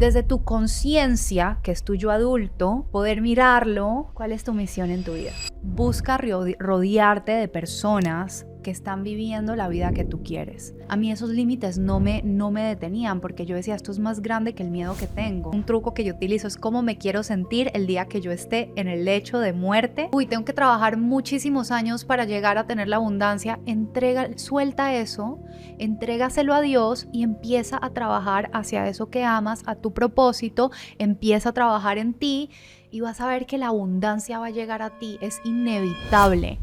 desde tu conciencia, que es tu yo adulto, poder mirarlo, ¿cuál es tu misión en tu vida? Busca rodearte de personas que están viviendo la vida que tú quieres. A mí esos límites no me detenían, porque yo decía, esto es más grande que el miedo que tengo. Un truco que yo utilizo es cómo me quiero sentir el día que yo esté en el lecho de muerte. Uy, tengo que trabajar muchísimos años para llegar a tener la abundancia. Suelta eso, entrégaselo a Dios y empieza a trabajar hacia eso que amas, a tu propósito, empieza a trabajar en ti y vas a ver que la abundancia va a llegar a ti, es inevitable.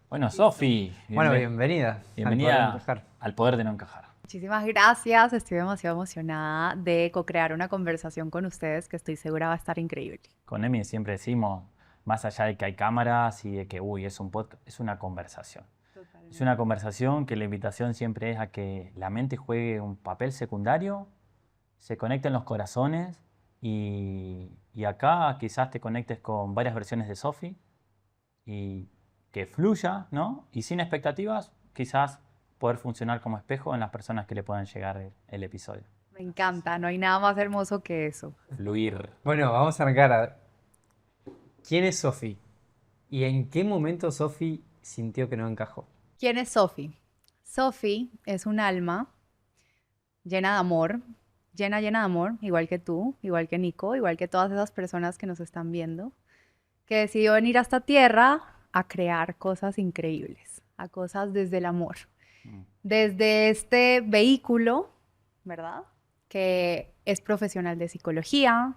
Bueno, Sofi, Bueno, bienvenida. bienvenida al Poder de No Encajar. Muchísimas gracias, estoy demasiado emocionada de co-crear una conversación con ustedes que estoy segura va a estar increíble. Con Emi siempre decimos, más allá de que hay cámaras y de que, es un podcast, es una conversación. Totalmente. Es una conversación que la invitación siempre es a que la mente juegue un papel secundario, se conecten los corazones y acá quizás te conectes con varias versiones de Sofi y que fluya, ¿no? Y sin expectativas, quizás poder funcionar como espejo en las personas que le puedan llegar el episodio. Me encanta, no hay nada más hermoso que eso. Fluir. Bueno, vamos a arrancar. ¿Quién es Sofi? ¿Y en qué momento Sofi sintió que no encajó? ¿Quién es Sofi? Sofi es un alma llena de amor, llena de amor, igual que tú, igual que Nico, igual que todas esas personas que nos están viendo, que decidió venir a esta tierra a crear cosas increíbles, a cosas desde el amor. Desde este vehículo, ¿verdad? Que es profesional de psicología,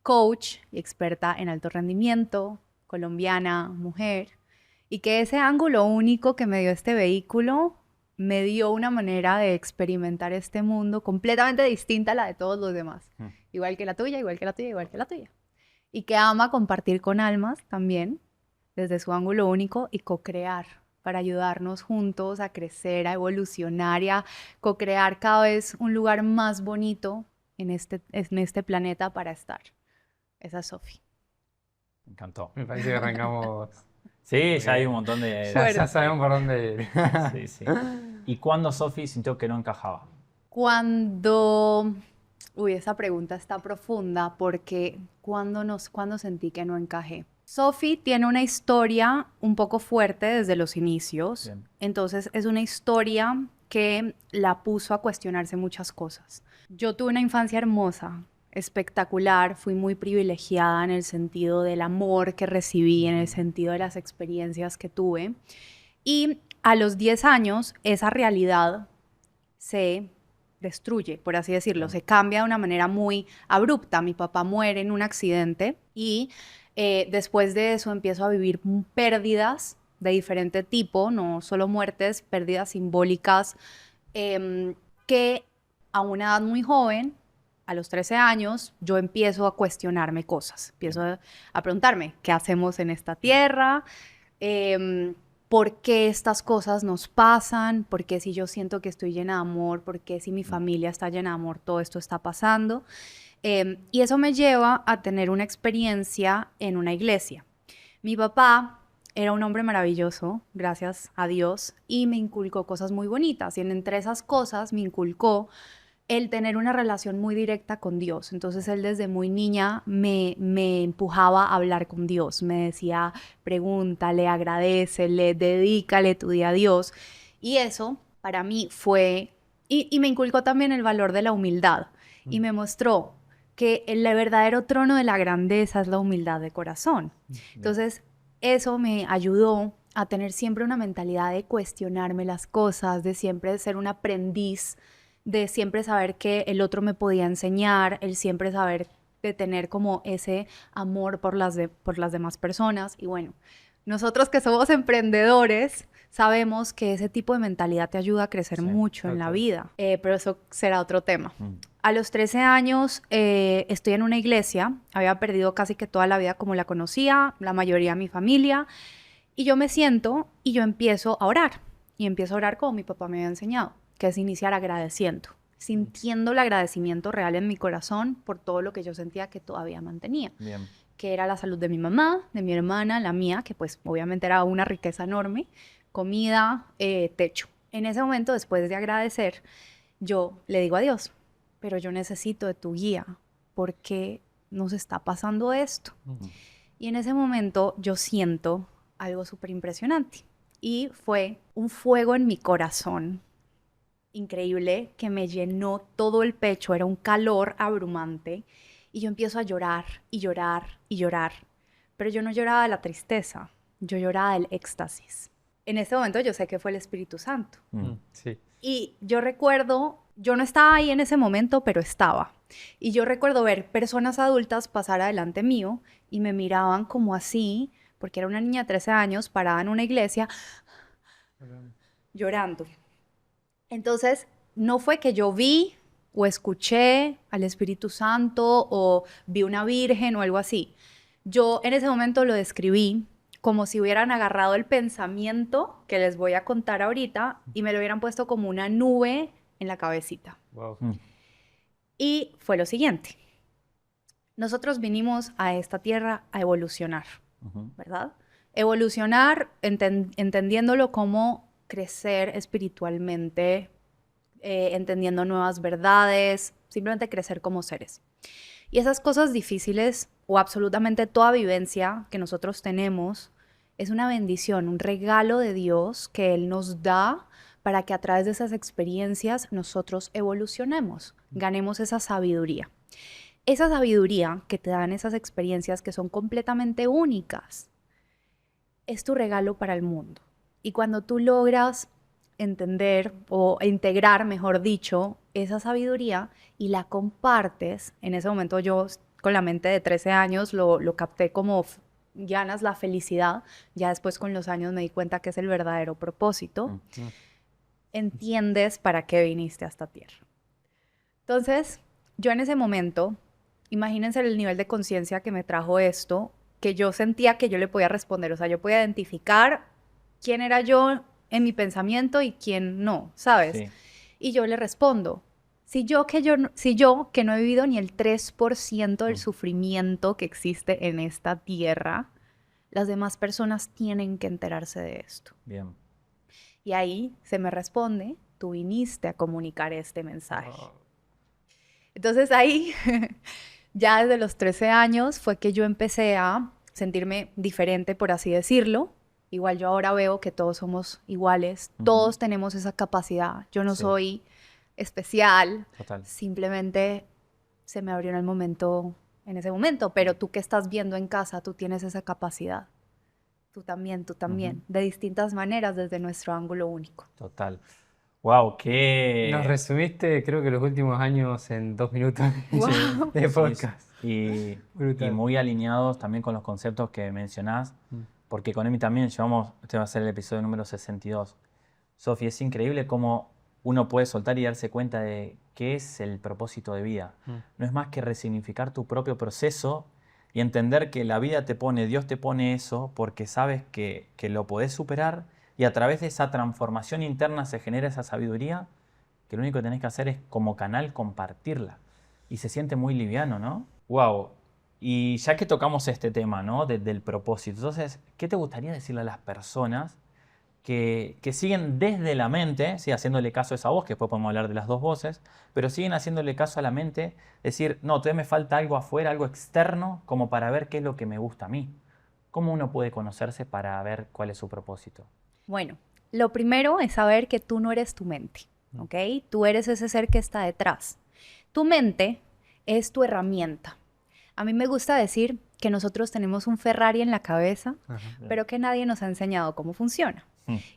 coach y experta en alto rendimiento, colombiana, mujer, y que ese ángulo único que me dio este vehículo me dio una manera de experimentar este mundo completamente distinta a la de todos los demás. Igual que la tuya, igual que la tuya, igual que la tuya. Y que ama compartir con almas también, desde su ángulo único, y co-crear para ayudarnos juntos a crecer, a evolucionar y a co-crear cada vez un lugar más bonito en este planeta para estar. Esa es Sofi. Me encantó. Me parece que arrancamos. Sí, ya hay un montón de... Ya sabemos por dónde ir. Sí, sí. ¿Y cuándo Sofi sintió que no encajaba? Cuando... Uy, esa pregunta está profunda porque ¿cuándo sentí que no encajé? Sofi tiene una historia un poco fuerte desde los inicios. Bien. Entonces es una historia que la puso a cuestionarse muchas cosas. Yo tuve una infancia hermosa, espectacular, fui muy privilegiada en el sentido del amor que recibí, en el sentido de las experiencias que tuve. Y a los 10 años esa realidad se destruye, por así decirlo, se cambia de una manera muy abrupta. Mi papá muere en un accidente y después de eso empiezo a vivir pérdidas de diferente tipo, no solo muertes, pérdidas simbólicas, que a una edad muy joven, a los 13 años, yo empiezo a cuestionarme cosas, empiezo a preguntarme, ¿qué hacemos en esta tierra? ¿Por qué estas cosas nos pasan? ¿Por qué si yo siento que estoy llena de amor? ¿Por qué si mi familia está llena de amor todo esto está pasando? Y eso me lleva a tener una experiencia en una iglesia. Mi papá era un hombre maravilloso, gracias a Dios, y me inculcó cosas muy bonitas. Y entre esas cosas me inculcó el tener una relación muy directa con Dios. Entonces él desde muy niña me empujaba a hablar con Dios. Me decía, pregúntale, agradécele, dedícale tu día a Dios. Y eso para mí fue... Y me inculcó también el valor de la humildad. Y me mostró que el verdadero trono de la grandeza es la humildad de corazón. Entonces eso me ayudó a tener siempre una mentalidad de cuestionarme las cosas, de siempre ser un aprendiz, de siempre saber que el otro me podía enseñar, el siempre saber de tener como ese amor por las demás personas. Y bueno, nosotros que somos emprendedores sabemos que ese tipo de mentalidad te ayuda a crecer mucho en la vida, pero eso será otro tema. A los 13 años estoy en una iglesia, había perdido casi que toda la vida como la conocía, la mayoría de mi familia, y yo me siento y yo empiezo a orar, y empiezo a orar como mi papá me había enseñado, que es iniciar agradeciendo, sintiendo el agradecimiento real en mi corazón por todo lo que yo sentía que todavía mantenía. Bien. Que era la salud de mi mamá, de mi hermana, la mía, que pues obviamente era una riqueza enorme, comida, techo. En ese momento, después de agradecer, yo le digo a Dios, pero yo necesito de tu guía, ¿por qué nos está pasando esto? Y en ese momento yo siento algo súper impresionante y fue un fuego en mi corazón increíble que me llenó todo el pecho, era un calor abrumante y yo empiezo a llorar y llorar y llorar, pero yo no lloraba de la tristeza, yo lloraba del éxtasis. En este momento yo sé que fue el Espíritu Santo. Sí. Y yo recuerdo, yo no estaba ahí en ese momento, pero estaba. Y yo recuerdo ver personas adultas pasar adelante mío y me miraban como así, porque era una niña de 13 años parada en una iglesia llorando. Entonces, no fue que yo vi o escuché al Espíritu Santo o vi una virgen o algo así. Yo en ese momento lo describí como si hubieran agarrado el pensamiento que les voy a contar ahorita y me lo hubieran puesto como una nube en la cabecita. Wow. Y fue lo siguiente. Nosotros vinimos a esta tierra a evolucionar, ¿verdad? Evolucionar entendiéndolo como crecer espiritualmente, entendiendo nuevas verdades, simplemente crecer como seres. Y esas cosas difíciles o absolutamente toda vivencia que nosotros tenemos es una bendición, un regalo de Dios que Él nos da para que a través de esas experiencias nosotros evolucionemos, ganemos esa sabiduría. Esa sabiduría que te dan esas experiencias que son completamente únicas es tu regalo para el mundo. Y cuando tú logras entender o integrar, mejor dicho, esa sabiduría y la compartes, en ese momento yo con la mente de 13 años lo capté como ganas la felicidad, ya después con los años me di cuenta que es el verdadero propósito, entiendes para qué viniste a esta tierra. Entonces, yo en ese momento, imagínense el nivel de conciencia que me trajo esto, que yo sentía que yo le podía responder, o sea, yo podía identificar quién era yo en mi pensamiento y quién no, ¿sabes? Sí. Y yo le respondo, si yo que no he vivido ni el 3% del sufrimiento que existe en esta tierra, las demás personas tienen que enterarse de esto. Bien. Y ahí se me responde, tú viniste a comunicar este mensaje. Wow. Entonces ahí, ya desde los 13 años, fue que yo empecé a sentirme diferente, por así decirlo. Igual yo ahora veo que todos somos iguales, todos tenemos esa capacidad. Yo no soy especial, Total. simplemente se me abrió en ese momento, pero tú que estás viendo en casa, tú tienes esa capacidad. Tú también, de distintas maneras desde nuestro ángulo único. Total. Wow, qué... Nos resumiste, creo que los últimos años en 2 minutos Wow. de podcast. Y Brutal. muy alineados también con los conceptos que mencionás, porque con Emi también llevamos, este va a ser el episodio número 62. Sofi, es increíble cómo uno puede soltar y darse cuenta de qué es el propósito de vida. No es más que resignificar tu propio proceso y entender que la vida te pone, Dios te pone eso porque sabes que lo podés superar y a través de esa transformación interna se genera esa sabiduría que lo único que tenés que hacer es como canal compartirla. Y se siente muy liviano, ¿no? Wow. Y ya que tocamos este tema, ¿no? Del propósito, entonces, ¿qué te gustaría decirle a las personas que siguen desde la mente, ¿sí? Haciéndole caso a esa voz, que después podemos hablar de las dos voces, pero siguen haciéndole caso a la mente, decir, no, todavía me falta algo afuera, algo externo, como para ver qué es lo que me gusta a mí? ¿Cómo uno puede conocerse para ver cuál es su propósito? Bueno, lo primero es saber que tú no eres tu mente, ¿ok? Tú eres ese ser que está detrás. Tu mente es tu herramienta. A mí me gusta decir que nosotros tenemos un Ferrari en la cabeza, pero que nadie nos ha enseñado cómo funciona.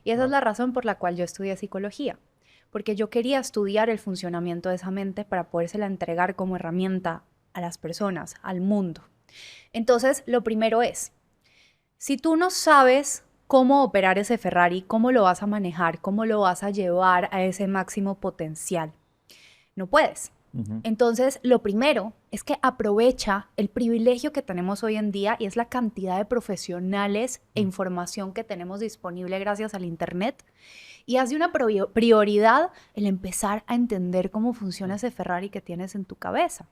Y esa es la razón por la cual yo estudié psicología, porque yo quería estudiar el funcionamiento de esa mente para podérsela entregar como herramienta a las personas, al mundo. Entonces, lo primero es, si tú no sabes cómo operar ese Ferrari, cómo lo vas a manejar, cómo lo vas a llevar a ese máximo potencial, no puedes. Entonces, lo primero es que aprovecha el privilegio que tenemos hoy en día y es la cantidad de profesionales e información que tenemos disponible gracias al Internet y haz de una prioridad el empezar a entender cómo funciona ese Ferrari que tienes en tu cabeza.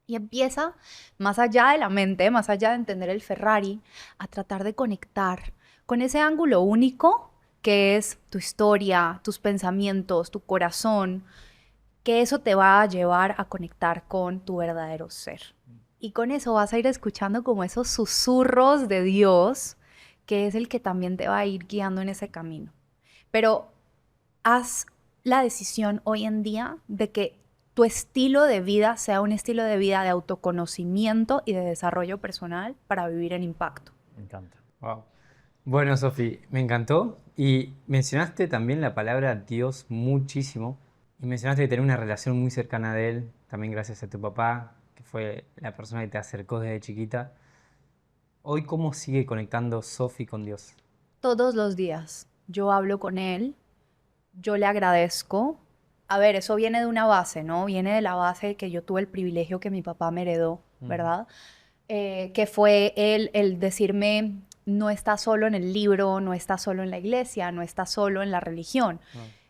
Y empieza, más allá de la mente, más allá de entender el Ferrari, a tratar de conectar con ese ángulo único que es tu historia, tus pensamientos, tu corazón, que eso te va a llevar a conectar con tu verdadero ser. Y con eso vas a ir escuchando como esos susurros de Dios, que es el que también te va a ir guiando en ese camino. Pero haz la decisión hoy en día de que tu estilo de vida sea un estilo de vida de autoconocimiento y de desarrollo personal para vivir en impacto. Me encanta. Wow. Bueno, Sofi, me encantó. Y mencionaste también la palabra Dios muchísimo. Y mencionaste que tenés una relación muy cercana de Él, también gracias a tu papá, que fue la persona que te acercó desde chiquita. Hoy, ¿cómo sigue conectando Sofi con Dios? Todos los días yo hablo con él, yo le agradezco. A ver, eso viene de una base, ¿no? Viene de la base que yo tuve el privilegio que mi papá me heredó, ¿verdad? Que fue el decirme, no estás solo en el libro, no estás solo en la iglesia, no estás solo en la religión.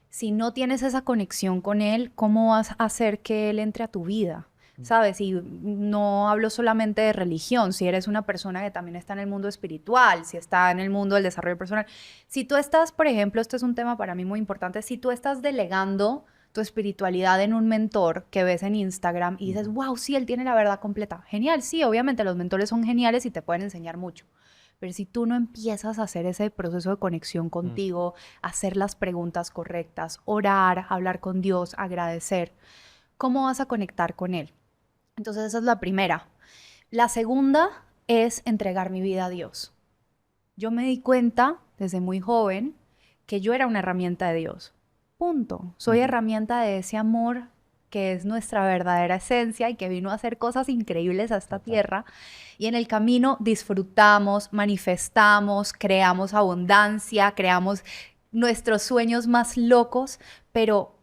Si no tienes esa conexión con él, ¿cómo vas a hacer que él entre a tu vida? ¿Sabes? Y no hablo solamente de religión, si eres una persona que también está en el mundo espiritual, si está en el mundo del desarrollo personal. Si tú estás, por ejemplo, este es un tema para mí muy importante, si tú estás delegando tu espiritualidad en un mentor que ves en Instagram y dices, wow, sí, él tiene la verdad completa. Genial, sí, obviamente los mentores son geniales y te pueden enseñar mucho. Pero si tú no empiezas a hacer ese proceso de conexión contigo, hacer las preguntas correctas, orar, hablar con Dios, agradecer, ¿cómo vas a conectar con Él? Entonces esa es la primera. La segunda es entregar mi vida a Dios. Yo me di cuenta desde muy joven que yo era una herramienta de Dios. Punto. Soy herramienta de ese amor que es nuestra verdadera esencia y que vino a hacer cosas increíbles a esta tierra. Y en el camino disfrutamos, manifestamos, creamos abundancia, creamos nuestros sueños más locos, pero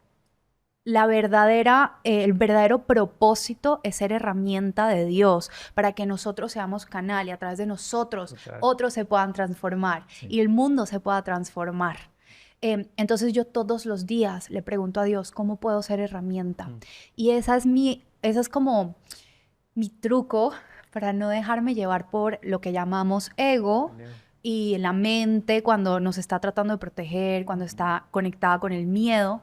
el verdadero propósito es ser herramienta de Dios para que nosotros seamos canal y a través de nosotros otros se puedan transformar y el mundo se pueda transformar. Entonces yo todos los días le pregunto a Dios, ¿cómo puedo ser herramienta? Y esa es como mi truco para no dejarme llevar por lo que llamamos ego y la mente cuando nos está tratando de proteger, cuando está conectada con el miedo.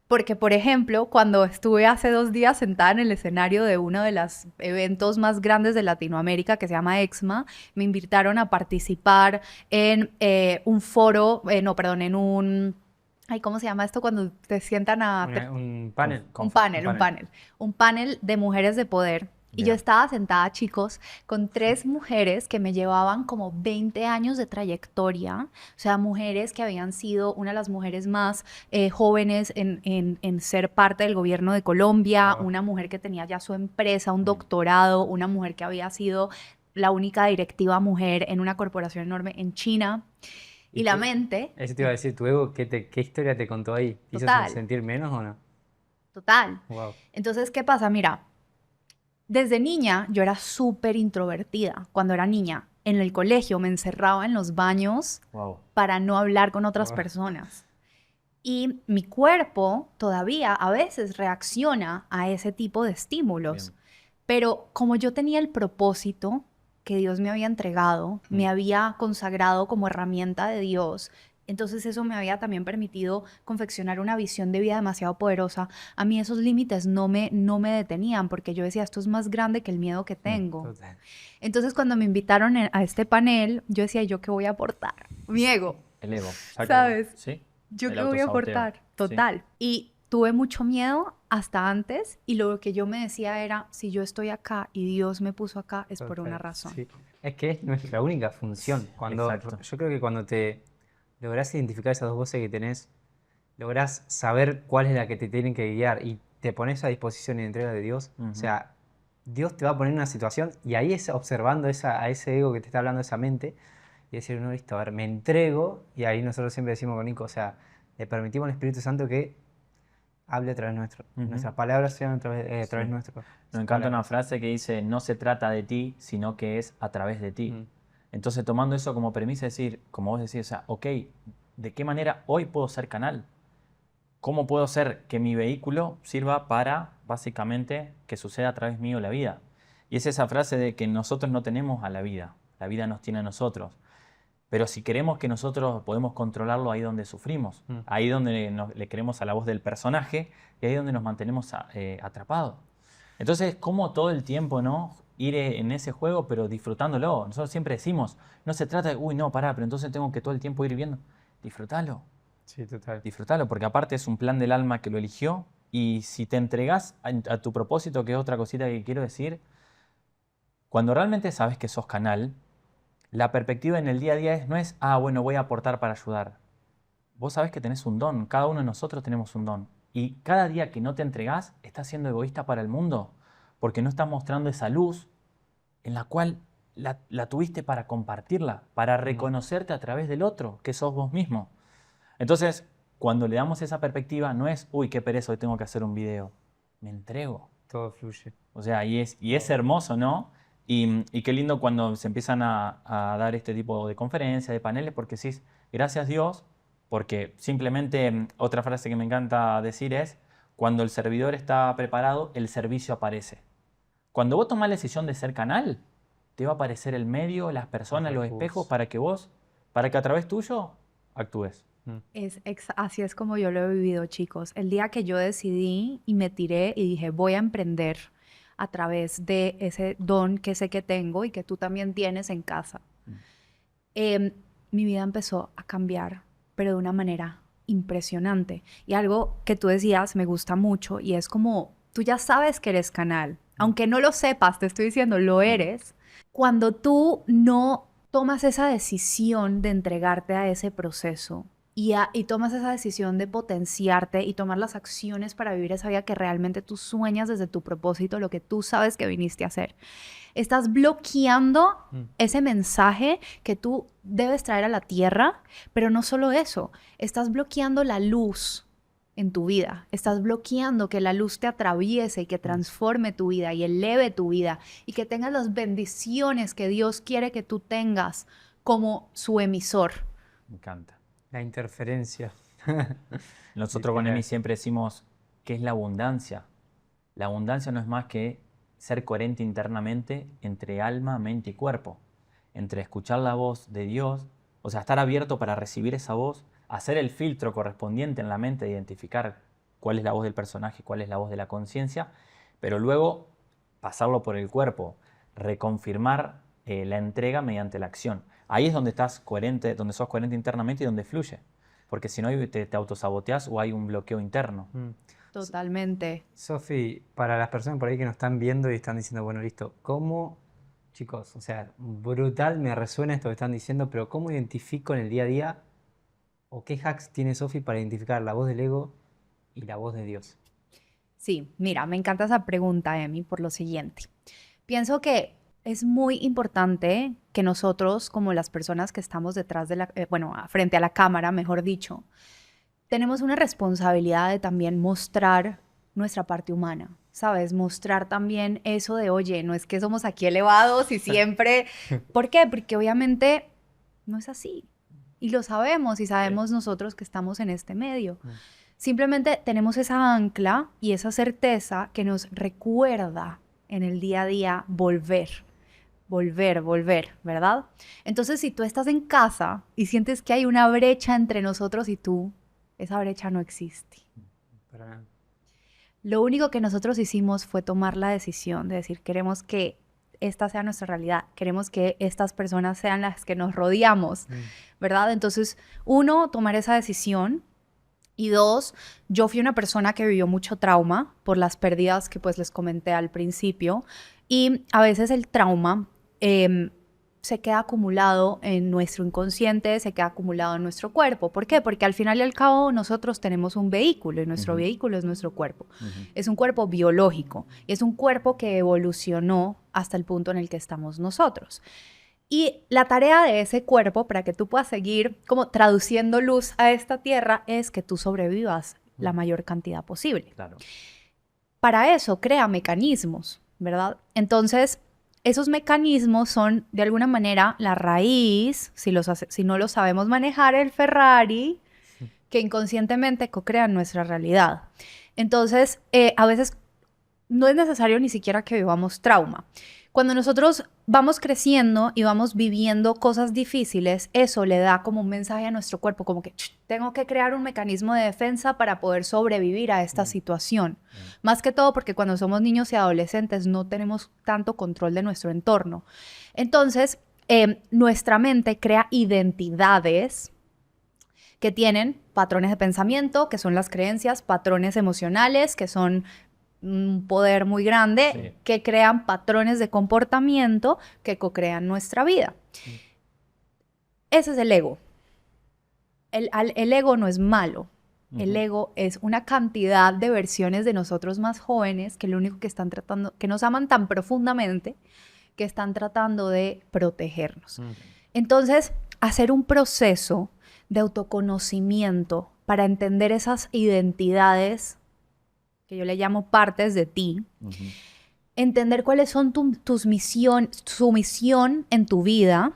Porque, por ejemplo, cuando estuve hace 2 días sentada en el escenario de uno de los eventos más grandes de Latinoamérica, que se llama EXMA, me invitaron a participar en un foro, en un... Ay, ¿cómo se llama esto cuando te sientan a... Un panel. Un panel de mujeres de poder. Y yo estaba sentada, chicos, con 3 mujeres que me llevaban como 20 años de trayectoria. O sea, mujeres que habían sido una de las mujeres más jóvenes en ser parte del gobierno de Colombia, una mujer que tenía ya su empresa, un doctorado, una mujer que había sido la única directiva mujer en una corporación enorme en China. Y la mente... Eso te iba a decir, tu ego, ¿qué historia te contó ahí? ¿Te hizo sentir menos o no? Total. Wow. Entonces, ¿qué pasa? Mira, desde niña yo era súper introvertida. Cuando era niña, en el colegio me encerraba en los baños para no hablar con otras personas. Y mi cuerpo todavía a veces reacciona a ese tipo de estímulos. Pero como yo tenía el propósito que Dios me había entregado, me había consagrado como herramienta de Dios, entonces eso me había también permitido confeccionar una visión de vida demasiado poderosa. A mí esos límites no me detenían porque yo decía, esto es más grande que el miedo que tengo. Entonces cuando me invitaron a este panel, yo decía, ¿yo qué voy a aportar? Mi ego. El ego. ¿Sabes? Sí. ¿Yo qué voy a aportar? Total. Sí. Y tuve mucho miedo hasta antes y lo que yo me decía era, si yo estoy acá y Dios me puso acá es por una razón. Sí. Es que es nuestra única función. Yo creo que cuando te lográs identificar esas 2 voces que tenés, lográs saber cuál es la que te tienen que guiar y te pones a disposición y entrega de Dios. O sea, Dios te va a poner en una situación y ahí es observando a ese ego que te está hablando, esa mente, y decir, no, listo, a ver, me entrego. Y ahí nosotros siempre decimos con Nico, o sea, le permitimos al Espíritu Santo que hable a través nuestro. Nuestras palabras sean a través nuestro. Me encanta una frase que dice, no se trata de ti, sino que es a través de ti. Entonces, tomando eso como premisa, decir, como vos decís, o sea, ok, ¿de qué manera hoy puedo ser canal? ¿Cómo puedo hacer que mi vehículo sirva para, básicamente, que suceda a través mío la vida? Y es esa frase de que nosotros no tenemos a la vida nos tiene a nosotros. Pero si queremos que nosotros podemos controlarlo, ahí donde sufrimos, ahí donde le queremos a la voz del personaje y ahí donde nos mantenemos atrapados. Entonces, como todo el tiempo, ¿no? Ir en ese juego, pero disfrutándolo. Nosotros siempre decimos, no se trata de, uy, no, pará, pero entonces tengo que todo el tiempo ir viendo. Disfrútalo. Sí, total. Disfrútalo, porque aparte es un plan del alma que lo eligió. Y si te entregás a tu propósito, que es otra cosita que quiero decir, cuando realmente sabes que sos canal, la perspectiva en el día a día no es, bueno, voy a aportar para ayudar. Vos sabés que tenés un don, cada uno de nosotros tenemos un don. Y cada día que no te entregás, estás siendo egoísta para el mundo, porque no estás mostrando esa luz en la cual la tuviste para compartirla, para reconocerte a través del otro, que sos vos mismo. Entonces, cuando le damos esa perspectiva, no es, uy, qué pereza, hoy tengo que hacer un video. Me entrego. Todo fluye. O sea, y es hermoso, ¿no? Y qué lindo cuando se empiezan a dar este tipo de conferencias, de paneles, porque decís, gracias Dios, porque simplemente otra frase que me encanta decir es, cuando el servidor está preparado, el servicio aparece. Cuando vos tomás la decisión de ser canal, te va a aparecer el medio, las personas, los espejos, para que a través tuyo actúes. Así es como yo lo he vivido, chicos. El día que yo decidí y me tiré y dije, voy a emprender a través de ese don que sé que tengo y que tú también tienes en casa. Mi vida empezó a cambiar, pero de una manera impresionante. Y algo que tú decías me gusta mucho y es como, tú ya sabes que eres canal. Aunque no lo sepas, te estoy diciendo, lo eres. Cuando tú no tomas esa decisión de entregarte a ese proceso, y tomas esa decisión de potenciarte y tomar las acciones para vivir esa vida que realmente tú sueñas desde tu propósito, lo que tú sabes que viniste a hacer. Estás bloqueando ese mensaje que tú debes traer a la tierra, pero no solo eso, estás bloqueando la luz en tu vida, estás bloqueando que la luz te atraviese y que transforme tu vida y eleve tu vida y que tengas las bendiciones que Dios quiere que tú tengas como su emisor. Me encanta. La interferencia. Nosotros con Emi siempre decimos que es la abundancia. La abundancia no es más que ser coherente internamente entre alma, mente y cuerpo. Entre escuchar la voz de Dios, o sea, estar abierto para recibir esa voz, hacer el filtro correspondiente en la mente de identificar cuál es la voz del personaje, cuál es la voz de la conciencia, pero luego pasarlo por el cuerpo, reconfirmar la entrega mediante la acción. Ahí es donde estás coherente, donde sos coherente internamente y donde fluye. Porque si no, te autosaboteas o hay un bloqueo interno. Totalmente. Sofi, para las personas por ahí que nos están viendo y están diciendo, bueno, listo, ¿cómo, chicos? O sea, brutal, me resuena esto que están diciendo, pero ¿cómo identifico en el día a día o qué hacks tiene Sofi para identificar la voz del ego y la voz de Dios? Sí, mira, me encanta esa pregunta, Emi, por lo siguiente. Pienso que es muy importante que nosotros, como las personas que estamos detrás de frente a la cámara, mejor dicho, tenemos una responsabilidad de también mostrar nuestra parte humana, ¿sabes? Mostrar también eso de, oye, no es que somos aquí elevados y siempre... ¿Por qué? Porque obviamente no es así. Y lo sabemos, y sabemos nosotros que estamos en este medio. Simplemente tenemos esa ancla y esa certeza que nos recuerda en el día a día volver, ¿verdad? Entonces, si tú estás en casa y sientes que hay una brecha entre nosotros y tú, esa brecha no existe. Para nada. Lo único que nosotros hicimos fue tomar la decisión de decir, queremos que esta sea nuestra realidad, queremos que estas personas sean las que nos rodeamos, ¿verdad? Entonces, uno, tomar esa decisión. Y dos, yo fui una persona que vivió mucho trauma por las pérdidas que pues les comenté al principio. Y a veces el trauma se queda acumulado en nuestro inconsciente, se queda acumulado en nuestro cuerpo. ¿Por qué? Porque al final y al cabo nosotros tenemos un vehículo y nuestro vehículo es nuestro cuerpo. Es un cuerpo biológico y es un cuerpo que evolucionó hasta el punto en el que estamos nosotros. Y la tarea de ese cuerpo, para que tú puedas seguir como traduciendo luz a esta tierra, es que tú sobrevivas la mayor cantidad posible. Claro. Para eso crea mecanismos, ¿verdad? Entonces, esos mecanismos son, de alguna manera, la raíz, si no lo sabemos manejar, el Ferrari, que inconscientemente co-crean nuestra realidad. Entonces, a veces no es necesario ni siquiera que vivamos trauma. Cuando nosotros vamos creciendo y vamos viviendo cosas difíciles, eso le da como un mensaje a nuestro cuerpo, como que tengo que crear un mecanismo de defensa para poder sobrevivir a esta situación. Más que todo porque cuando somos niños y adolescentes no tenemos tanto control de nuestro entorno. Entonces, nuestra mente crea identidades que tienen patrones de pensamiento, que son las creencias, patrones emocionales, que son un poder muy grande, que crean patrones de comportamiento que co-crean nuestra vida. Ese es el ego. El ego no es malo. El ego es una cantidad de versiones de nosotros más jóvenes que lo único que están tratando, que nos aman tan profundamente, que están tratando de protegernos. Entonces, hacer un proceso de autoconocimiento para entender esas identidades que yo le llamo partes de ti, entender cuáles son su misión en tu vida,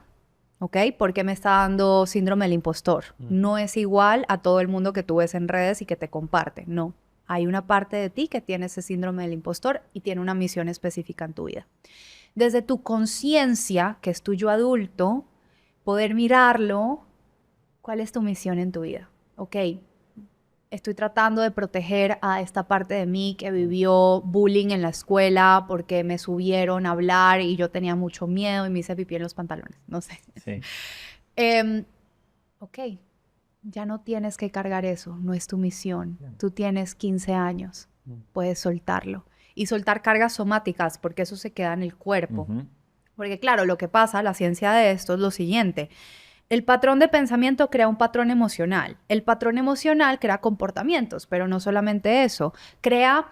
¿ok? Porque me está dando síndrome del impostor. No es igual a todo el mundo que tú ves en redes y que te comparte, no. Hay una parte de ti que tiene ese síndrome del impostor y tiene una misión específica en tu vida. Desde tu conciencia, que es tu yo adulto, poder mirarlo, ¿cuál es tu misión en tu vida? Ok, estoy tratando de proteger a esta parte de mí que vivió bullying en la escuela porque me subieron a hablar y yo tenía mucho miedo y me hice pipí en los pantalones, no sé. Sí. Ok, ya no tienes que cargar eso, no es tu misión. Tú tienes 15 años, puedes soltarlo. Y soltar cargas somáticas, porque eso se queda en el cuerpo. Porque claro, lo que pasa, la ciencia de esto es lo siguiente. El patrón de pensamiento crea un patrón emocional. El patrón emocional crea comportamientos, pero no solamente eso. Crea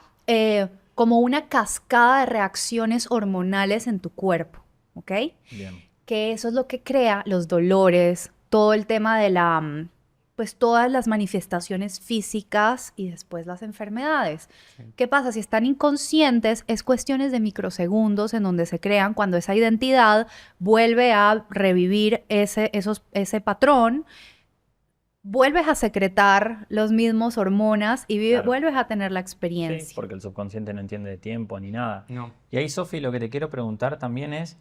como una cascada de reacciones hormonales en tu cuerpo, ¿ok? Bien. Que eso es lo que crea los dolores, todo el tema de pues todas las manifestaciones físicas y después las enfermedades. Sí. ¿Qué pasa? Si están inconscientes, es cuestiones de microsegundos en donde se crean cuando esa identidad vuelve a revivir ese patrón, vuelves a secretar los mismos hormonas y vuelves a tener la experiencia. Sí, porque el subconsciente no entiende de tiempo ni nada. No. Y ahí, Sofi, lo que te quiero preguntar también es, o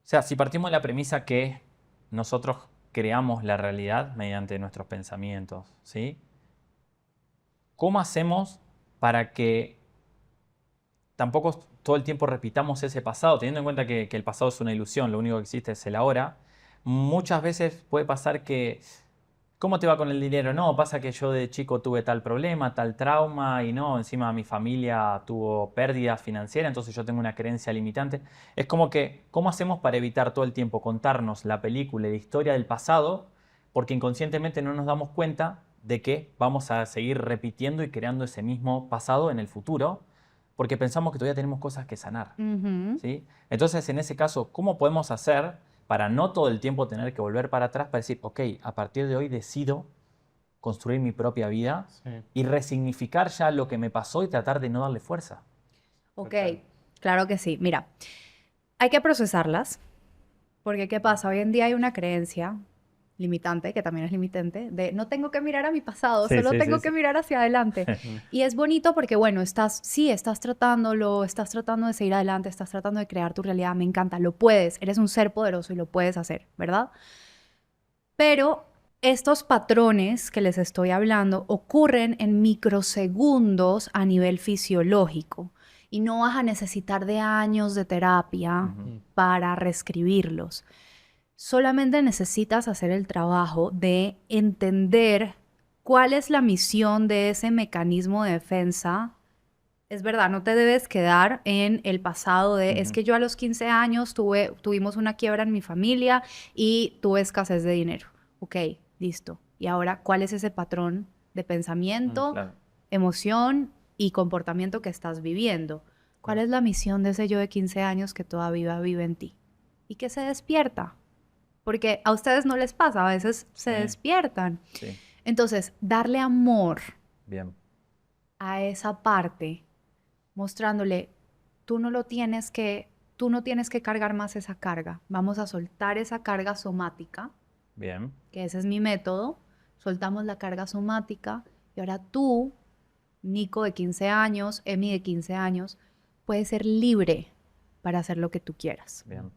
sea, si partimos de la premisa que nosotros creamos la realidad mediante nuestros pensamientos, ¿sí? ¿Cómo hacemos para que tampoco todo el tiempo repitamos ese pasado, teniendo en cuenta que el pasado es una ilusión, lo único que existe es el ahora? Muchas veces puede pasar que, ¿cómo te va con el dinero? No, pasa que yo de chico tuve tal problema, tal trauma, y no, encima mi familia tuvo pérdidas financieras, entonces yo tengo una creencia limitante. Es como que, ¿cómo hacemos para evitar todo el tiempo contarnos la película y la historia del pasado? Porque inconscientemente no nos damos cuenta de que vamos a seguir repitiendo y creando ese mismo pasado en el futuro, porque pensamos que todavía tenemos cosas que sanar. ¿Sí? Entonces, en ese caso, ¿cómo podemos hacer para no todo el tiempo tener que volver para atrás para decir, ok, a partir de hoy decido construir mi propia vida y resignificar ya lo que me pasó y tratar de no darle fuerza? Ok, claro que sí. Mira, hay que procesarlas, porque ¿qué pasa? Hoy en día hay una creencia limitante, que también es limitante, de no tengo que mirar a mi pasado, solo tengo que mirar hacia adelante. Y es bonito porque, bueno, estás tratando de seguir adelante, estás tratando de crear tu realidad, me encanta, lo puedes, eres un ser poderoso y lo puedes hacer, ¿verdad? Pero estos patrones que les estoy hablando ocurren en microsegundos a nivel fisiológico y no vas a necesitar de años de terapia para reescribirlos. Solamente necesitas hacer el trabajo de entender cuál es la misión de ese mecanismo de defensa. Es verdad, no te debes quedar en el pasado de, es que yo a los 15 años tuvimos una quiebra en mi familia y tuve escasez de dinero. Ok, listo. Y ahora, ¿cuál es ese patrón de pensamiento, emoción y comportamiento que estás viviendo? ¿Cuál es la misión de ese yo de 15 años que todavía vive en ti? Y que se despierta. Porque a ustedes no les pasa, a veces se despiertan. Sí. Entonces, darle amor a esa parte, mostrándole, tú no tienes que cargar más esa carga. Vamos a soltar esa carga somática. Bien. Que ese es mi método. Soltamos la carga somática y ahora tú, Nico de 15 años, Emi de 15 años, puedes ser libre para hacer lo que tú quieras. Bien.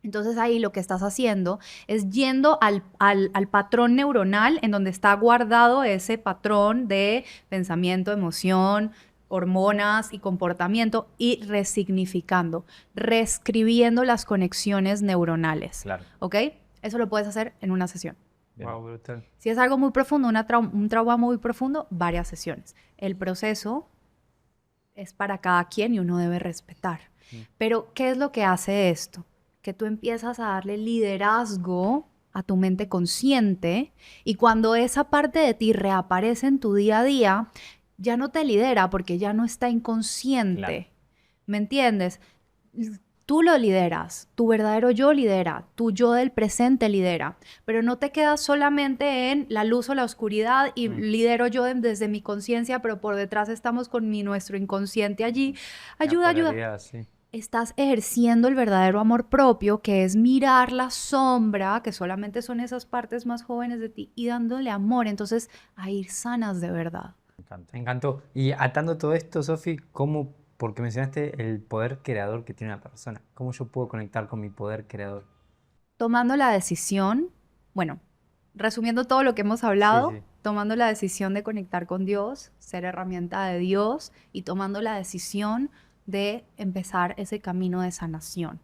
Entonces ahí lo que estás haciendo es yendo al patrón neuronal en donde está guardado ese patrón de pensamiento, emoción, hormonas y comportamiento y resignificando, reescribiendo las conexiones neuronales. Claro. ¿Ok? Eso lo puedes hacer en una sesión. Bien. Wow, brutal. Si es algo muy profundo, un trauma muy profundo, varias sesiones. El proceso es para cada quien y uno debe respetar. Pero, ¿qué es lo que hace esto? Que tú empiezas a darle liderazgo a tu mente consciente y cuando esa parte de ti reaparece en tu día a día, ya no te lidera porque ya no está inconsciente. Claro. ¿Me entiendes? Tú lo lideras, tu verdadero yo lidera, tu yo del presente lidera, pero no te quedas solamente en la luz o la oscuridad y lidero yo desde mi conciencia, pero por detrás estamos con nuestro inconsciente allí. Ayuda, ayuda. Sí. Estás ejerciendo el verdadero amor propio, que es mirar la sombra, que solamente son esas partes más jóvenes de ti, y dándole amor, entonces a ir sanas de verdad. Me encanta. Me encantó. Y atando todo esto, Sofi, porque mencionaste el poder creador que tiene una persona. ¿Cómo yo puedo conectar con mi poder creador? Tomando la decisión, bueno, resumiendo todo lo que hemos hablado, Sí, sí. tomando la decisión de conectar con Dios, ser herramienta de Dios y tomando la decisión de empezar ese camino de sanación.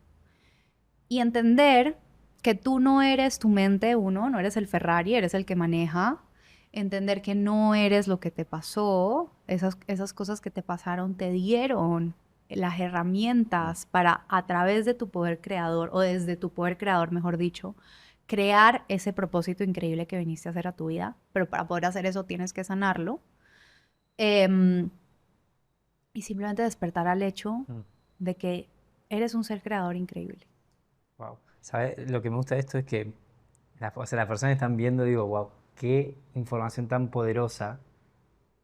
Y entender que tú no eres tu mente, no eres el Ferrari, eres el que maneja. Entender que no eres lo que te pasó, esas cosas que te pasaron te dieron las herramientas para, a través de tu poder creador, o desde tu poder creador, mejor dicho, crear ese propósito increíble que viniste a hacer a tu vida. Pero para poder hacer eso tienes que sanarlo. Y simplemente despertar al hecho de que eres un ser creador increíble. Wow. ¿Sabes? Lo que me gusta de esto es que las personas están viendo, digo, wow, qué información tan poderosa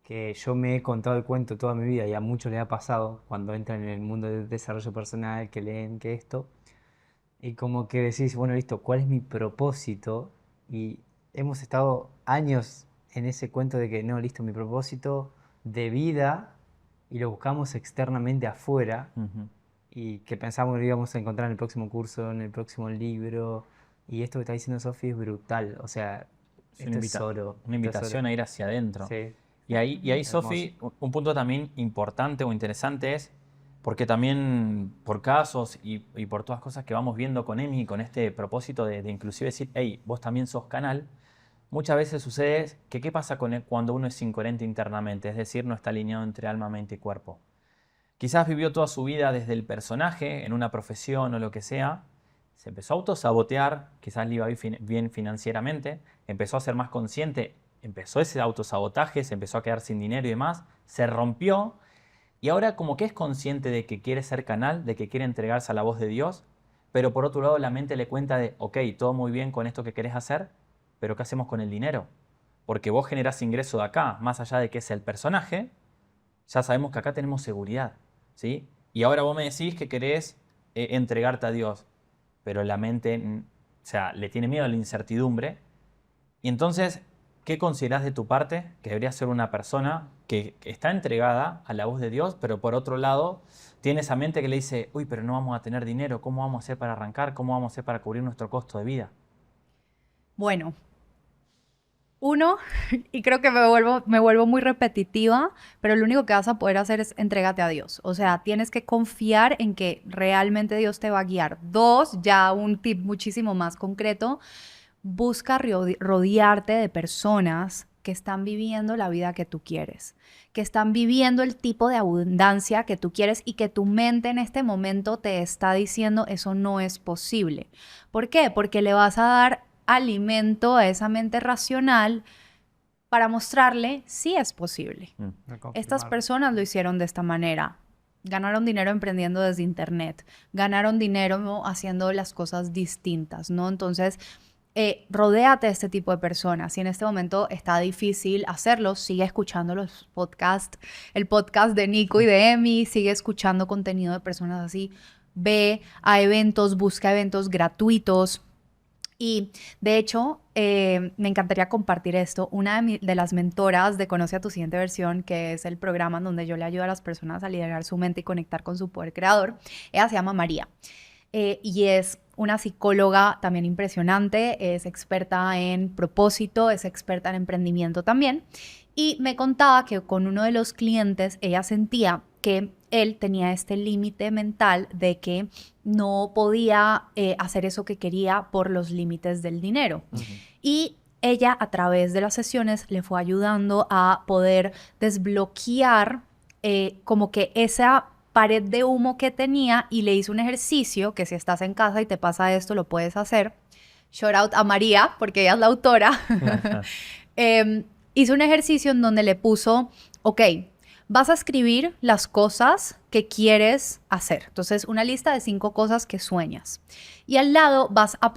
que yo me he contado el cuento toda mi vida y a muchos les ha pasado cuando entran en el mundo del desarrollo personal, que leen, que esto, y como que decís, bueno, listo, ¿cuál es mi propósito? Y hemos estado años en ese cuento de que no, listo, mi propósito de vida, y lo buscamos externamente afuera, y que pensamos que lo íbamos a encontrar en el próximo curso, en el próximo libro, y esto que está diciendo Sofi es brutal, o sea, esto es oro. Una invitación a ir hacia adentro. Sí. Y ahí Hermoso. Sofi, un punto también importante o interesante es, porque también por casos y por todas cosas que vamos viendo con Emi, con este propósito de inclusive decir, hey, vos también sos canal, muchas veces sucede que qué pasa cuando uno es incoherente internamente, es decir, no está alineado entre alma, mente y cuerpo. Quizás vivió toda su vida desde el personaje, en una profesión o lo que sea, se empezó a autosabotear, quizás le iba bien financieramente, empezó a ser más consciente, empezó ese autosabotaje, se empezó a quedar sin dinero y demás, se rompió y ahora como que es consciente de que quiere ser canal, de que quiere entregarse a la voz de Dios, pero por otro lado la mente le cuenta de, ok, todo muy bien con esto que querés hacer, pero ¿qué hacemos con el dinero? Porque vos generás ingreso de acá, más allá de que es el personaje, ya sabemos que acá tenemos seguridad, ¿sí? Y ahora vos me decís que querés entregarte a Dios, pero la mente, o sea, le tiene miedo a la incertidumbre. Y entonces, ¿qué considerás de tu parte? Que debería ser una persona que está entregada a la voz de Dios, pero por otro lado, tiene esa mente que le dice, uy, pero no vamos a tener dinero, ¿cómo vamos a hacer para arrancar? ¿Cómo vamos a hacer para cubrir nuestro costo de vida? Bueno, uno, y creo que me vuelvo muy repetitiva, pero lo único que vas a poder hacer es entrégate a Dios. O sea, tienes que confiar en que realmente Dios te va a guiar. Dos, ya un tip muchísimo más concreto, busca rodearte de personas que están viviendo la vida que tú quieres, que están viviendo el tipo de abundancia que tú quieres y que tu mente en este momento te está diciendo eso no es posible. ¿Por qué? Porque le vas a dar alimento a esa mente racional para mostrarle si es posible. Estas personas lo hicieron de esta manera. Ganaron dinero emprendiendo desde internet. Ganaron dinero, ¿no?, haciendo las cosas distintas, ¿no? Entonces, rodéate de este tipo de personas. Si en este momento está difícil hacerlo, sigue escuchando los podcasts, el podcast de Nico y de Emi, sigue escuchando contenido de personas así. Ve a eventos, busca eventos gratuitos. Y de hecho, me encantaría compartir esto. Una de las mentoras de Conoce a tu siguiente versión, que es el programa en donde yo le ayudo a las personas a liderar su mente y conectar con su poder creador, ella se llama María. Y es una psicóloga también impresionante, es experta en propósito, es experta en emprendimiento también. Y me contaba que con uno de los clientes ella sentía que él tenía este límite mental de que no podía hacer eso que quería por los límites del dinero. Y ella a través de las sesiones le fue ayudando a poder desbloquear como que esa pared de humo que tenía, y le hizo un ejercicio que si estás en casa y te pasa esto lo puedes hacer. Shout out a María porque ella es la autora. Hizo un ejercicio en donde le puso, ok, vas a escribir las cosas que quieres hacer. Entonces, una lista de 5 cosas que sueñas. Y al lado vas a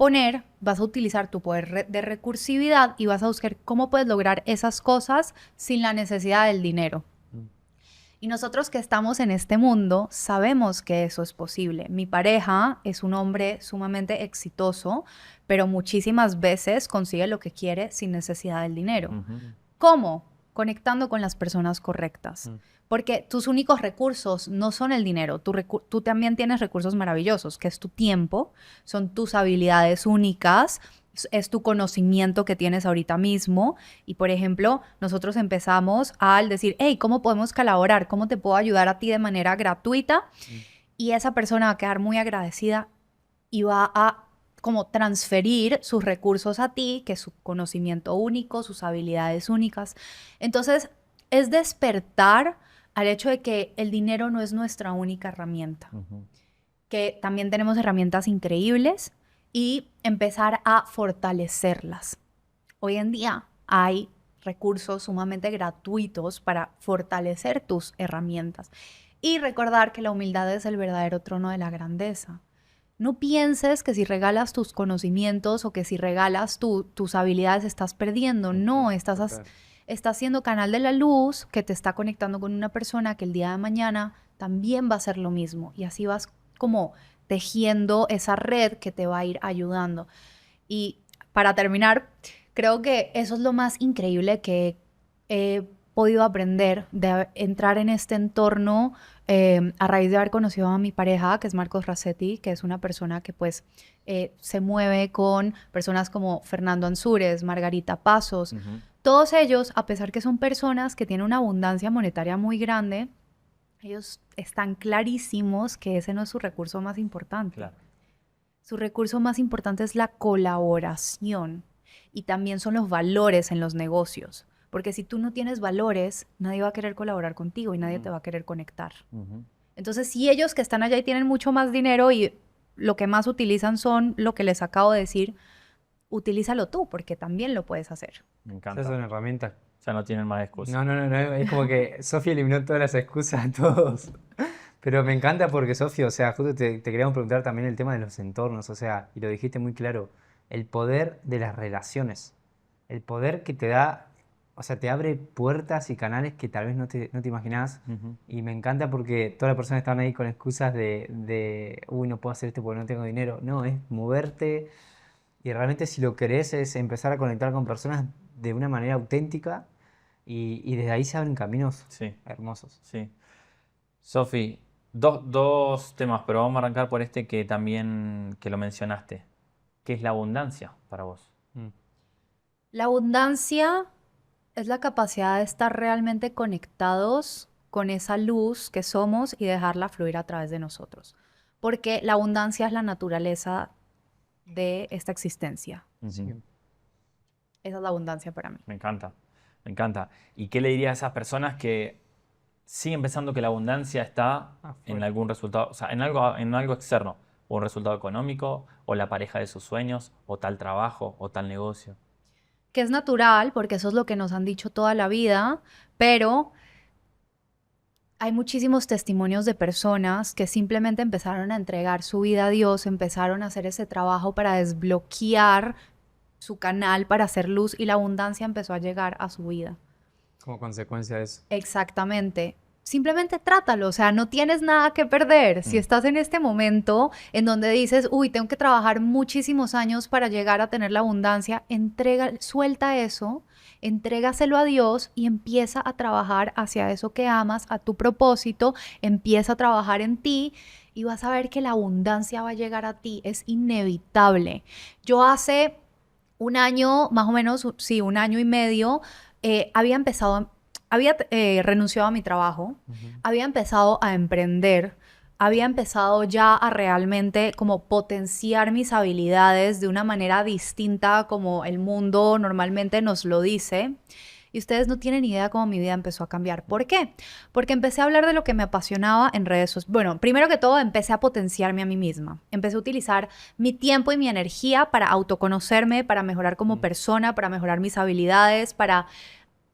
utilizar tu poder de recursividad y vas a buscar cómo puedes lograr esas cosas sin la necesidad del dinero. Y nosotros que estamos en este mundo sabemos que eso es posible. Mi pareja es un hombre sumamente exitoso, pero muchísimas veces consigue lo que quiere sin necesidad del dinero. ¿Cómo? Conectando con las personas correctas. Porque tus únicos recursos no son el dinero. Tú también tienes recursos maravillosos, que es tu tiempo, son tus habilidades únicas, es tu conocimiento que tienes ahorita mismo. Y, por ejemplo, nosotros empezamos al decir, hey, ¿cómo podemos colaborar? ¿Cómo te puedo ayudar a ti de manera gratuita? Y esa persona va a quedar muy agradecida y va a como transferir sus recursos a ti, que es su conocimiento único, sus habilidades únicas. Entonces, es despertar al hecho de que el dinero no es nuestra única herramienta, que también tenemos herramientas increíbles y empezar a fortalecerlas. Hoy en día hay recursos sumamente gratuitos para fortalecer tus herramientas y recordar que la humildad es el verdadero trono de la grandeza. No pienses que si regalas tus conocimientos o que si regalas tus habilidades estás perdiendo. No, estás siendo canal de la luz que te está conectando con una persona que el día de mañana también va a hacer lo mismo. Y así vas como tejiendo esa red que te va a ir ayudando. Y para terminar, creo que eso es lo más increíble que he podido aprender de entrar en este entorno a raíz de haber conocido a mi pareja, que es Marcos Racetti, que es una persona que pues se mueve con personas como Fernando Ansúrez, Margarita Pasos. Todos ellos, a pesar que son personas que tienen una abundancia monetaria muy grande, ellos están clarísimos que ese no es su recurso más importante. Claro. Su recurso más importante es la colaboración y también son los valores en los negocios. Porque si tú no tienes valores, nadie va a querer colaborar contigo y nadie te va a querer conectar. Entonces, si ellos que están allá y tienen mucho más dinero y lo que más utilizan son lo que les acabo de decir, utilízalo tú porque también lo puedes hacer. Me encanta. Esa es una herramienta. Ya no tienen más excusas. No. Es como que Sofía eliminó todas las excusas a todos. Pero me encanta porque, Sofía, o sea, justo te queríamos preguntar también el tema de los entornos, o sea, y lo dijiste muy claro, el poder de las relaciones, el poder que te da, o sea, te abre puertas y canales que tal vez no te imaginás. Y me encanta porque todas las personas están ahí con excusas de uy, no puedo hacer esto porque no tengo dinero. No, es moverte y realmente si lo querés es empezar a conectar con personas de una manera auténtica y desde ahí se abren caminos hermosos. Sí. Sofi, dos temas, pero vamos a arrancar por este que también que lo mencionaste. ¿Qué es la abundancia para vos? La abundancia es la capacidad de estar realmente conectados con esa luz que somos y dejarla fluir a través de nosotros. Porque la abundancia es la naturaleza de esta existencia. Sí. Esa es la abundancia para mí. Me encanta. ¿Y qué le diría a esas personas que siguen pensando que la abundancia está en algún resultado, o sea, en algo externo, o un resultado económico, o la pareja de sus sueños, o tal trabajo, o tal negocio? Que es natural, porque eso es lo que nos han dicho toda la vida, pero hay muchísimos testimonios de personas que simplemente empezaron a entregar su vida a Dios, empezaron a hacer ese trabajo para desbloquear su canal para hacer luz y la abundancia empezó a llegar a su vida. Como consecuencia de eso. Exactamente. simplemente trátalo, o sea, no tienes nada que perder. Si estás en este momento en donde dices, uy, tengo que trabajar muchísimos años para llegar a tener la abundancia, suelta eso, entrégaselo a Dios y empieza a trabajar hacia eso que amas, a tu propósito, empieza a trabajar en ti y vas a ver que la abundancia va a llegar a ti, es inevitable. Yo hace un año, más o menos, sí, 1 año y medio, había renunciado a mi trabajo, había empezado a emprender, había empezado ya a realmente como potenciar mis habilidades de una manera distinta como el mundo normalmente nos lo dice. Y ustedes no tienen idea cómo mi vida empezó a cambiar. ¿Por qué? Porque empecé a hablar de lo que me apasionaba en redes sociales. Bueno, primero que todo, empecé a potenciarme a mí misma. Empecé a utilizar mi tiempo y mi energía para autoconocerme, para mejorar como persona, para mejorar mis habilidades, para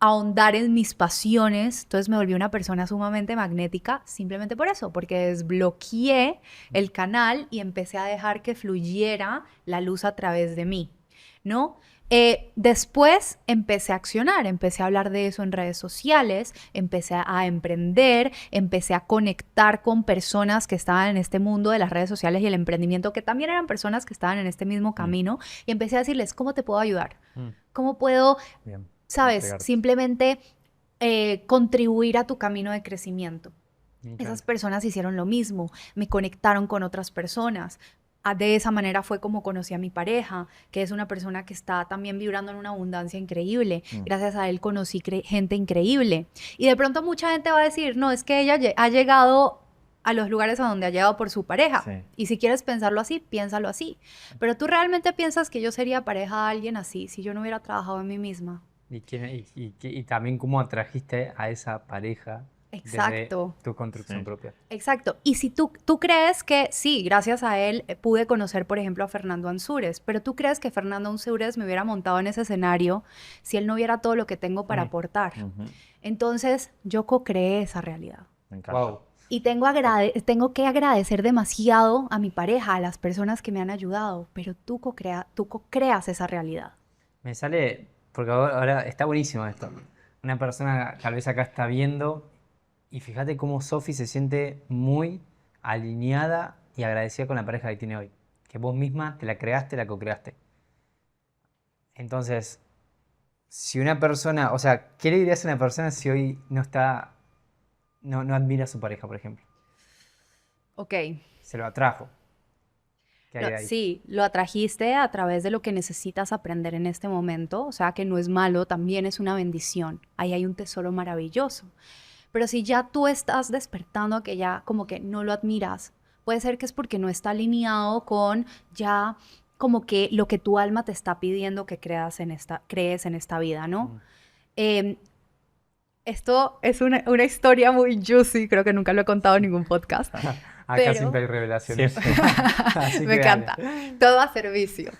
ahondar en mis pasiones. Entonces me volví una persona sumamente magnética simplemente por eso, porque desbloqueé el canal y empecé a dejar que fluyera la luz a través de mí, ¿no? Después empecé a accionar, empecé a hablar de eso en redes sociales, empecé a emprender, empecé a conectar con personas que estaban en este mundo de las redes sociales y el emprendimiento, que también eran personas que estaban en este mismo camino, y empecé a decirles, ¿cómo te puedo ayudar? ¿Cómo puedo, sabes, simplemente contribuir a tu camino de crecimiento? Esas personas hicieron lo mismo, me conectaron con otras personas. De esa manera fue como conocí a mi pareja, que es una persona que está también vibrando en una abundancia increíble. Gracias a él conocí gente increíble. Y de pronto mucha gente va a decir, no, es que ella ha llegado a los lugares a donde ha llegado por su pareja. Sí. Y si quieres pensarlo así, piénsalo así. Pero tú realmente piensas que yo sería pareja de alguien así si yo no hubiera trabajado en mí misma. Y también cómo atrajiste a esa pareja. Exacto. Desde tu construcción propia. Exacto. Y si tú crees que sí, gracias a él pude conocer, por ejemplo, a Fernando Ansúrez, pero tú crees que Fernando Ansúrez me hubiera montado en ese escenario si él no viera todo lo que tengo para aportar. Entonces, yo co-creé esa realidad. Me encanta. Wow. Y tengo que agradecer demasiado a mi pareja, a las personas que me han ayudado, pero tú co-creas esa realidad. Me sale, porque ahora está buenísimo esto. Una persona tal vez acá está viendo. Y fíjate cómo Sofi se siente muy alineada y agradecida con la pareja que tiene hoy. Que vos misma te la creaste, la co-creaste. Entonces, si una persona, o sea, ¿qué le dirías a una persona si hoy no admira a su pareja, por ejemplo? Ok. Se lo atrajo. ¿Qué hay ahí? Sí, lo atrajiste a través de lo que necesitas aprender en este momento. O sea, que no es malo, también es una bendición. Ahí hay un tesoro maravilloso. Pero si ya tú estás despertando a que ya como que no lo admiras, puede ser que es porque no está alineado con ya como que lo que tu alma te está pidiendo que crees en esta vida, ¿no? Esto es una historia muy juicy, creo que nunca lo he contado en ningún podcast. Acá siempre hay revelaciones. Me encanta. Todo a servicio.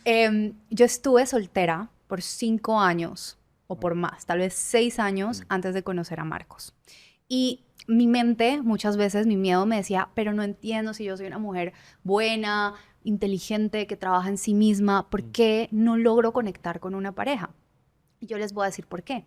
Yo estuve soltera por 5 años. O por más, tal vez 6 años antes de conocer a Marcos. Y mi mente, muchas veces, mi miedo me decía, pero no entiendo si yo soy una mujer buena, inteligente, que trabaja en sí misma, ¿por qué no logro conectar con una pareja? Y yo les voy a decir por qué.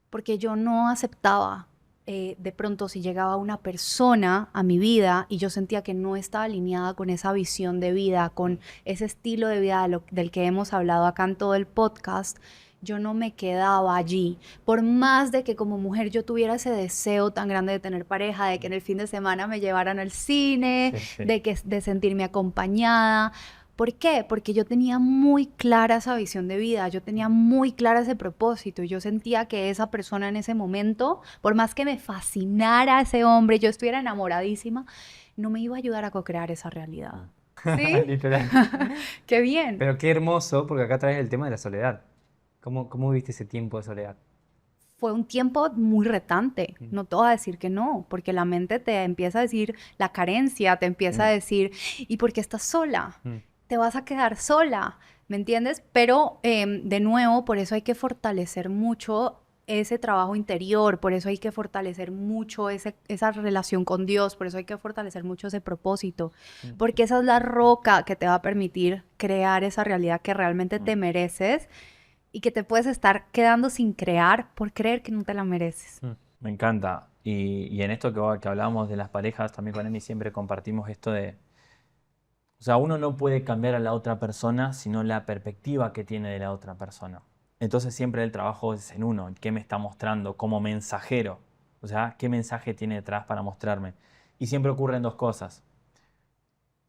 Porque yo no aceptaba, de pronto, si llegaba una persona a mi vida y yo sentía que no estaba alineada con esa visión de vida, con ese estilo de vida del que hemos hablado acá en todo el podcast, yo no me quedaba allí. Por más de que como mujer yo tuviera ese deseo tan grande de tener pareja, de que en el fin de semana me llevaran al cine, de sentirme acompañada. ¿Por qué? Porque yo tenía muy clara esa visión de vida, yo tenía muy clara ese propósito. Yo sentía que esa persona en ese momento, por más que me fascinara ese hombre, yo estuviera enamoradísima, no me iba a ayudar a co-crear esa realidad. ¿Sí? Literal. ¡Qué bien! Pero qué hermoso, porque acá traes el tema de la soledad. ¿Cómo viviste ese tiempo de soledad? Fue un tiempo muy retante, no te voy a decir que no, porque la mente te empieza a decir la carencia, te empieza a decir, ¿y por qué estás sola? Te vas a quedar sola, ¿me entiendes? Pero de nuevo, por eso hay que fortalecer mucho ese trabajo interior, por eso hay que fortalecer mucho esa relación con Dios, por eso hay que fortalecer mucho ese propósito, porque esa es la roca que te va a permitir crear esa realidad que realmente te mereces y que te puedes estar quedando sin crear por creer que no te la mereces. Me encanta. Y en esto que hablábamos de las parejas, también con Emi siempre compartimos esto de, o sea, uno no puede cambiar a la otra persona, sino la perspectiva que tiene de la otra persona. Entonces siempre el trabajo es en uno, qué me está mostrando como mensajero, o sea, qué mensaje tiene detrás para mostrarme. Y siempre ocurren dos cosas.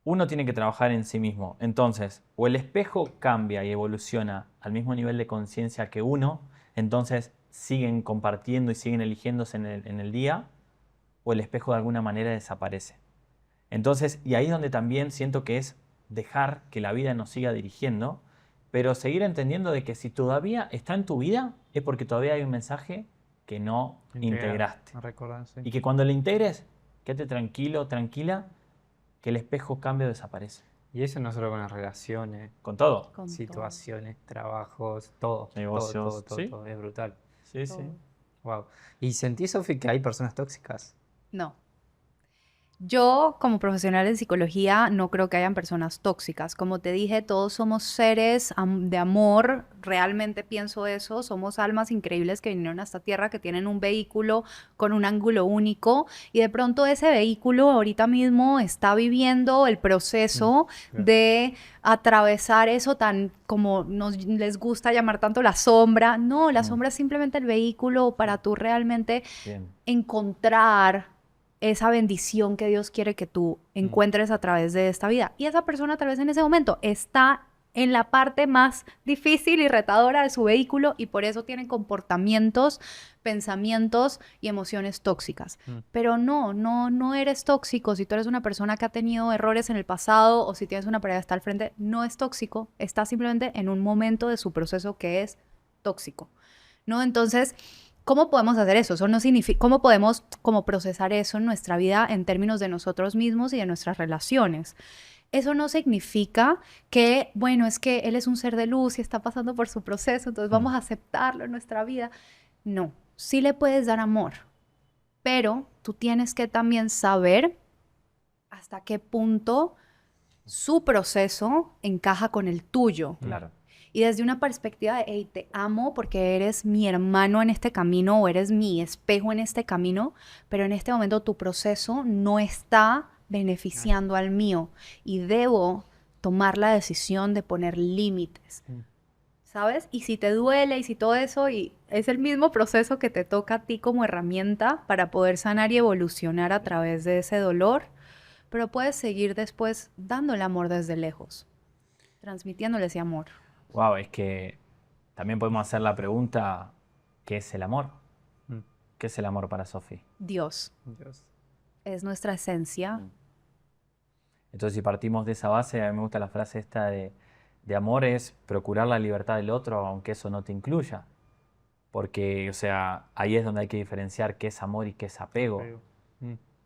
Uno tiene que trabajar en sí mismo. Entonces, o el espejo cambia y evoluciona al mismo nivel de conciencia que uno, entonces siguen compartiendo y siguen eligiéndose en el día, o el espejo de alguna manera desaparece. Entonces, y ahí es donde también siento que es dejar que la vida nos siga dirigiendo, pero seguir entendiendo de que si todavía está en tu vida, es porque todavía hay un mensaje que no integraste. Sí. Y que cuando lo integres, quédate tranquilo, tranquila, que el espejo cambia o desaparece. Y eso no solo con las relaciones, Con todo. Con situaciones, trabajos, todo. Negocios, todo, ¿sí? todo. Es brutal. Sí, todo. sí. Wow. ¿Y sentís, Sofi, que hay personas tóxicas? No. Yo, como profesional en psicología, no creo que hayan personas tóxicas. Como te dije, todos somos seres de amor. Realmente pienso eso. Somos almas increíbles que vinieron a esta tierra, que tienen un vehículo con un ángulo único. Y de pronto ese vehículo ahorita mismo está viviendo el proceso de atravesar eso tan como les gusta llamar tanto la sombra. No, la sombra es simplemente el vehículo para tú realmente encontrar esa bendición que Dios quiere que tú encuentres a través de esta vida. Y esa persona tal vez en ese momento está en la parte más difícil y retadora de su vehículo y por eso tienen comportamientos, pensamientos y emociones tóxicas. Pero no eres tóxico. Si tú eres una persona que ha tenido errores en el pasado o si tienes una pareja que está al frente, no es tóxico. Está simplemente en un momento de su proceso que es tóxico, ¿no? Entonces, ¿cómo podemos hacer eso? Eso no significa, ¿cómo podemos procesar eso en nuestra vida en términos de nosotros mismos y de nuestras relaciones? Eso no significa que, bueno, es que él es un ser de luz y está pasando por su proceso, entonces vamos a aceptarlo en nuestra vida. No, sí le puedes dar amor, pero tú tienes que también saber hasta qué punto su proceso encaja con el tuyo. Claro. Y desde una perspectiva de, hey, te amo porque eres mi hermano en este camino o eres mi espejo en este camino, pero en este momento tu proceso no está beneficiando al mío y debo tomar la decisión de poner límites, ¿sabes? Y si te duele y si todo eso, y es el mismo proceso que te toca a ti como herramienta para poder sanar y evolucionar a través de ese dolor, pero puedes seguir después dándole amor desde lejos, transmitiéndole ese amor. Wow, es que también podemos hacer la pregunta, ¿qué es el amor? ¿Qué es el amor para Sofi? Dios. Es nuestra esencia. Entonces, si partimos de esa base, a mí me gusta la frase esta de amor es procurar la libertad del otro, aunque eso no te incluya. Porque, o sea, ahí es donde hay que diferenciar qué es amor y qué es apego.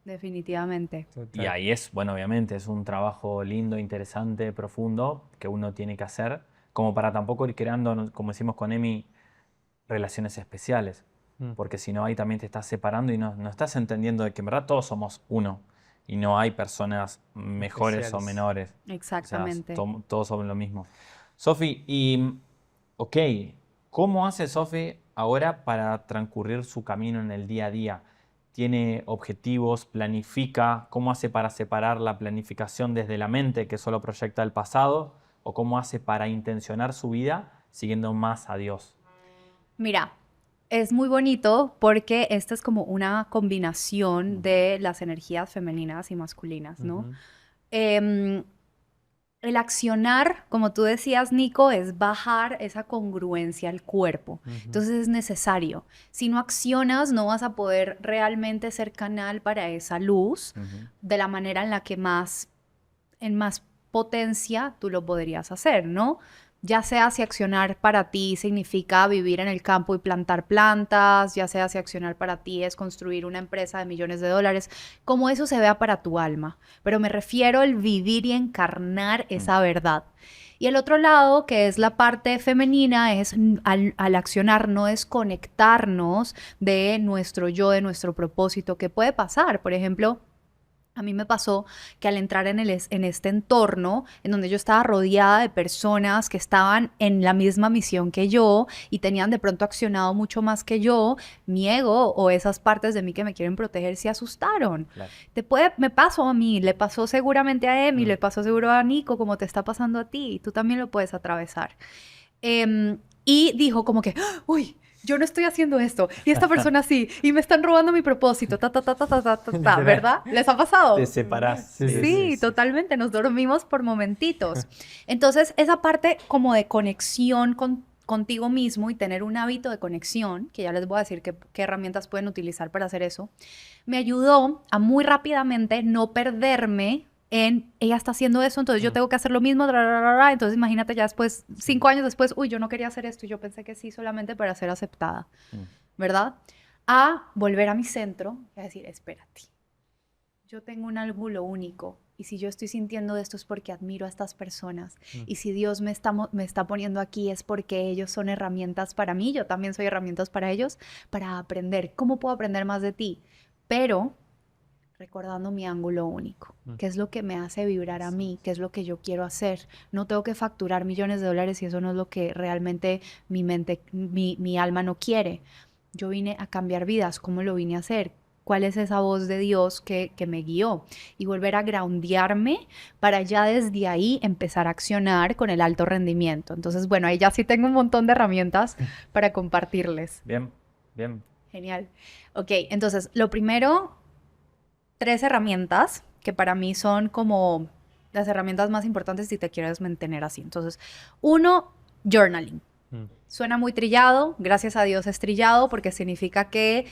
Definitivamente. Total. Y ahí es, bueno, obviamente, es un trabajo lindo, interesante, profundo, que uno tiene que hacer, como para tampoco ir creando, como decimos con Emi, relaciones especiales. Porque si no, ahí también te estás separando y no estás entendiendo de que en verdad todos somos uno. Y no hay personas mejores especiales o menores. Exactamente. O sea, todos somos lo mismo. Sofi, ok, ¿cómo hace Sofi ahora para transcurrir su camino en el día a día? ¿Tiene objetivos? ¿Planifica? ¿Cómo hace para separar la planificación desde la mente que solo proyecta el pasado? ¿O cómo hace para intencionar su vida siguiendo más a Dios? Mira, es muy bonito porque esta es como una combinación de las energías femeninas y masculinas, ¿no? El accionar, como tú decías, Nico, es bajar esa congruencia al cuerpo. Entonces es necesario. Si no accionas, no vas a poder realmente ser canal para esa luz de la manera en la que en más potencia tú lo podrías hacer, ¿no? Ya sea si accionar para ti significa vivir en el campo y plantar plantas, ya sea si accionar para ti es construir una empresa de millones de dólares, como eso se vea para tu alma. Pero me refiero al vivir y encarnar esa verdad. Y el otro lado, que es la parte femenina, es al accionar, no desconectarnos de nuestro yo, de nuestro propósito, que puede pasar. Por ejemplo, A mí me pasó que al entrar en este entorno, en donde yo estaba rodeada de personas que estaban en la misma misión que yo y tenían de pronto accionado mucho más que yo, mi ego o esas partes de mí que me quieren proteger se asustaron. Claro. Me pasó a mí, le pasó seguramente a Emi, le pasó seguro a Nico, como te está pasando a ti, y tú también lo puedes atravesar. Y dijo como que, uy, yo no estoy haciendo esto, y esta persona sí, y me están robando mi propósito, ¿verdad? ¿Les ha pasado? Te separás. Sí, totalmente, nos dormimos por momentitos. Entonces, esa parte como de conexión contigo mismo y tener un hábito de conexión, que ya les voy a decir qué herramientas pueden utilizar para hacer eso, me ayudó a muy rápidamente no perderme en, ella está haciendo eso, entonces yo tengo que hacer lo mismo, entonces imagínate ya después, 5 años después, uy, yo no quería hacer esto y yo pensé que sí solamente para ser aceptada, ¿verdad? A volver a mi centro y a decir, espérate, yo tengo un ángulo único y si yo estoy sintiendo esto es porque admiro a estas personas y si Dios me está poniendo aquí es porque ellos son herramientas para mí, yo también soy herramientas para ellos, para aprender. ¿Cómo puedo aprender más de ti? Pero recordando mi ángulo único, qué es lo que me hace vibrar a mí, qué es lo que yo quiero hacer. No tengo que facturar millones de dólares y eso no es lo que realmente mi mente, mi alma no quiere. Yo vine a cambiar vidas, ¿cómo lo vine a hacer? ¿Cuál es esa voz de Dios que me guió? Y volver a groundearme para ya desde ahí empezar a accionar con el alto rendimiento. Entonces, bueno, ahí ya sí tengo un montón de herramientas para compartirles. Bien, bien. Genial. Ok, entonces, lo primero, 3 herramientas que para mí son como las herramientas más importantes si te quieres mantener así. Entonces, 1, journaling. Suena muy trillado, gracias a Dios es trillado porque significa que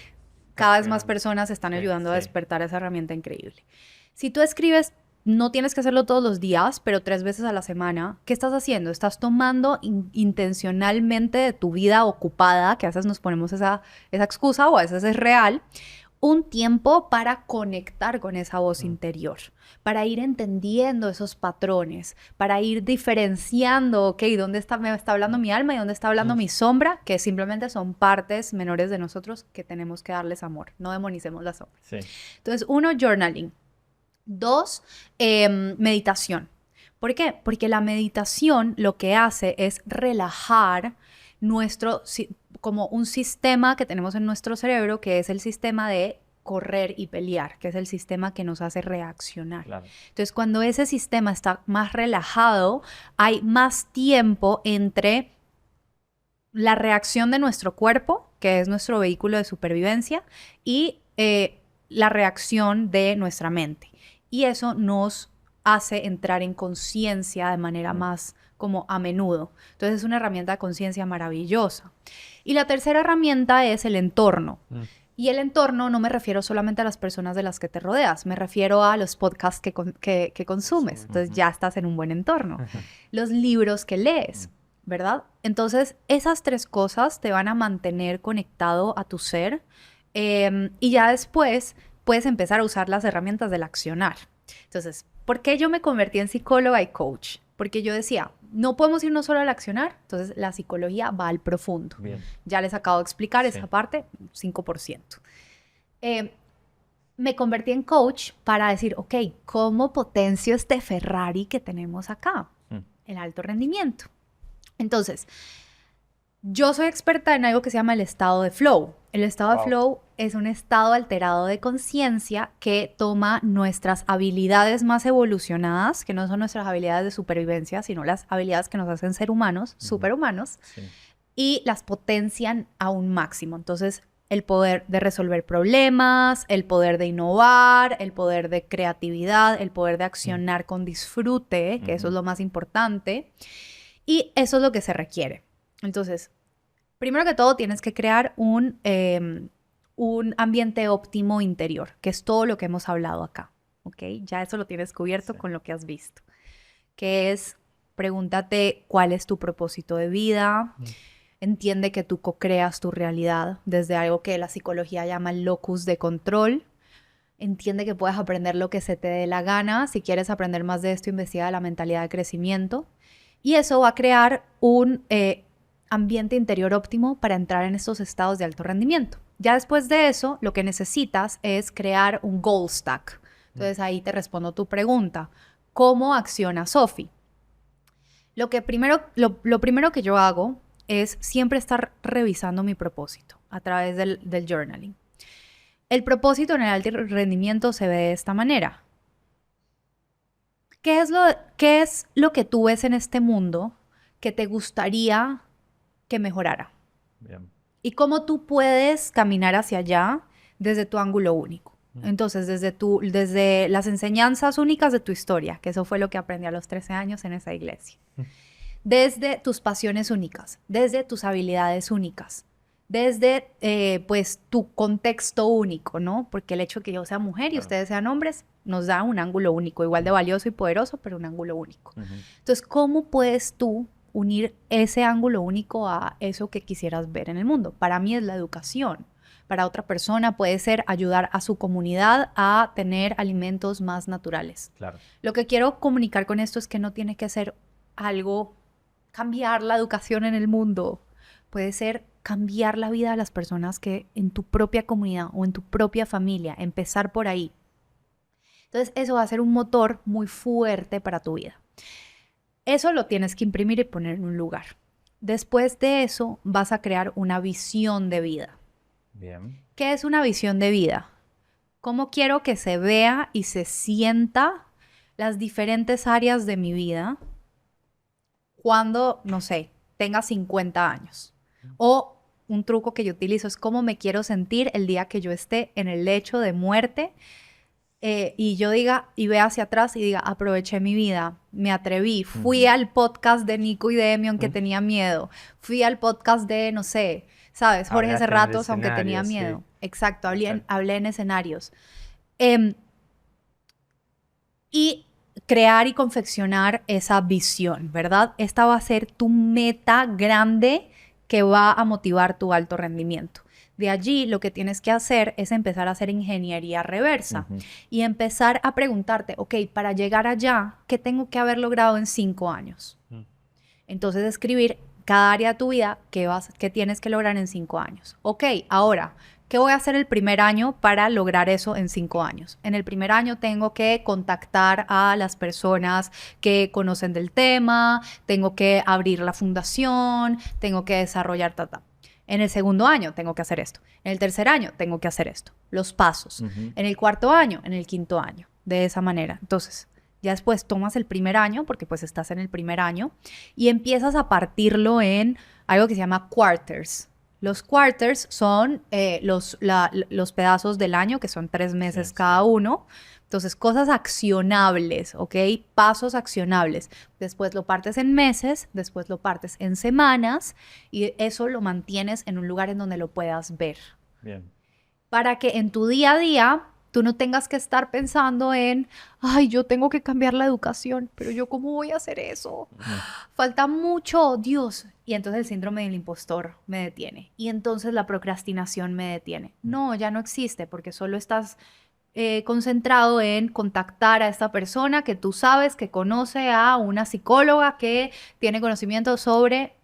cada vez más personas están ayudando a despertar esa herramienta increíble. Si tú escribes, no tienes que hacerlo todos los días, pero 3 veces a la semana, ¿qué estás haciendo? Estás tomando intencionalmente de tu vida ocupada, que a veces nos ponemos esa excusa o a veces es real, un tiempo para conectar con esa voz interior, para ir entendiendo esos patrones, para ir diferenciando, ok, ¿dónde me está hablando mi alma y dónde está hablando mi sombra? Que simplemente son partes menores de nosotros que tenemos que darles amor. No demonicemos la sombra. Sí. Entonces, 1, journaling. 2, meditación. ¿Por qué? Porque la meditación lo que hace es relajar como un sistema que tenemos en nuestro cerebro, que es el sistema de correr y pelear, que es el sistema que nos hace reaccionar. Claro. Entonces, cuando ese sistema está más relajado, hay más tiempo entre la reacción de nuestro cuerpo, que es nuestro vehículo de supervivencia, y la reacción de nuestra mente. Y eso nos hace entrar en conciencia de manera más como a menudo. Entonces es una herramienta de conciencia maravillosa. Y la tercera herramienta es el entorno. Y el entorno no me refiero solamente a las personas de las que te rodeas, me refiero a los podcasts que consumes. Entonces ya estás en un buen entorno. Los libros que lees, ¿verdad? Entonces esas 3 cosas te van a mantener conectado a tu ser y ya después puedes empezar a usar las herramientas del accionar. Entonces, ¿por qué yo me convertí en psicóloga y coach? Porque yo decía, no podemos irnos solo al accionar, entonces la psicología va al profundo. Bien. Ya les acabo de explicar esa parte, 5%. Me convertí en coach para decir, ok, ¿cómo potencio este Ferrari que tenemos acá? El alto rendimiento. Entonces, yo soy experta en algo que se llama el estado de flow. El estado de flow es un estado alterado de conciencia que toma nuestras habilidades más evolucionadas, que no son nuestras habilidades de supervivencia, sino las habilidades que nos hacen ser humanos, superhumanos, y las potencian a un máximo. Entonces, el poder de resolver problemas, el poder de innovar, el poder de creatividad, el poder de accionar con disfrute, que eso es lo más importante, y eso es lo que se requiere. Entonces, primero que todo, tienes que crear un ambiente óptimo interior, que es todo lo que hemos hablado acá, ¿ok? Ya eso lo tienes cubierto con lo que has visto, que es, pregúntate cuál es tu propósito de vida, entiende que tú co-creas tu realidad desde algo que la psicología llama el locus de control, entiende que puedes aprender lo que se te dé la gana, si quieres aprender más de esto, investiga la mentalidad de crecimiento, y eso va a crear un ambiente interior óptimo para entrar en estos estados de alto rendimiento. Ya después de eso, lo que necesitas es crear un goal stack. Entonces ahí te respondo tu pregunta. ¿Cómo acciona Sofi? Lo primero que yo hago es siempre estar revisando mi propósito a través del journaling. El propósito en el alto rendimiento se ve de esta manera. ¿Qué es lo que tú ves en este mundo que te gustaría que mejorara? Bien. Y cómo tú puedes caminar hacia allá desde tu ángulo único. Entonces, desde las enseñanzas únicas de tu historia, que eso fue lo que aprendí a los 13 años en esa iglesia. Desde tus pasiones únicas, desde tus habilidades únicas, desde pues tu contexto único, ¿no? Porque el hecho de que yo sea mujer y ustedes sean hombres nos da un ángulo único, igual de valioso y poderoso, pero un ángulo único. Entonces, ¿cómo puedes tú unir ese ángulo único a eso que quisieras ver en el mundo? Para mí es la educación. Para otra persona puede ser ayudar a su comunidad a tener alimentos más naturales. Claro. Lo que quiero comunicar con esto es que no tiene que ser algo, cambiar la educación en el mundo. Puede ser cambiar la vida de las personas que en tu propia comunidad o en tu propia familia, empezar por ahí. Entonces eso va a ser un motor muy fuerte para tu vida. Eso lo tienes que imprimir y poner en un lugar. Después de eso vas a crear una visión de vida. Bien. ¿Qué es una visión de vida? ¿Cómo quiero que se vea y se sienta las diferentes áreas de mi vida cuando, no sé, tenga 50 años? O un truco que yo utilizo es cómo me quiero sentir el día que yo esté en el lecho de muerte y yo diga y vea hacia atrás y diga, aproveché mi vida, me atreví, fui al podcast de Nico y de Emion que tenía miedo, fui al podcast de, no sé, ¿sabes? Jorge Hablaste en Serratos, el aunque tenía escenario, miedo. sí. Exacto, hablé Exacto. en escenarios. Y crear y confeccionar esa visión, ¿verdad? Esta va a ser tu meta grande que va a motivar tu alto rendimiento. De allí lo que tienes que hacer es empezar a hacer ingeniería reversa y empezar a preguntarte, ok, para llegar allá, ¿qué tengo que haber logrado en 5 años? Entonces escribir cada área de tu vida que tienes que lograr en 5 años. Ok, ahora, ¿qué voy a hacer el primer año para lograr eso en 5 años? En el primer año tengo que contactar a las personas que conocen del tema, tengo que abrir la fundación, tengo que desarrollar En el segundo año tengo que hacer esto. En el tercer año tengo que hacer esto. Los pasos. En el cuarto año, en el quinto año. De esa manera. Entonces, ya después tomas el primer año, porque pues estás en el primer año, y empiezas a partirlo en algo que se llama quarters. Los quarters son los pedazos del año, que son 3 meses cada uno. Entonces, cosas accionables, ¿ok? Pasos accionables. Después lo partes en meses, después lo partes en semanas y eso lo mantienes en un lugar en donde lo puedas ver. Bien. Para que en tu día a día tú no tengas que estar pensando en, ay, yo tengo que cambiar la educación, pero yo ¿cómo voy a hacer eso? Falta mucho, Dios. Y entonces el síndrome del impostor me detiene. Y entonces la procrastinación me detiene. No, ya no existe porque solo estás concentrado en contactar a esta persona que tú sabes que conoce a una psicóloga que tiene conocimiento sobre...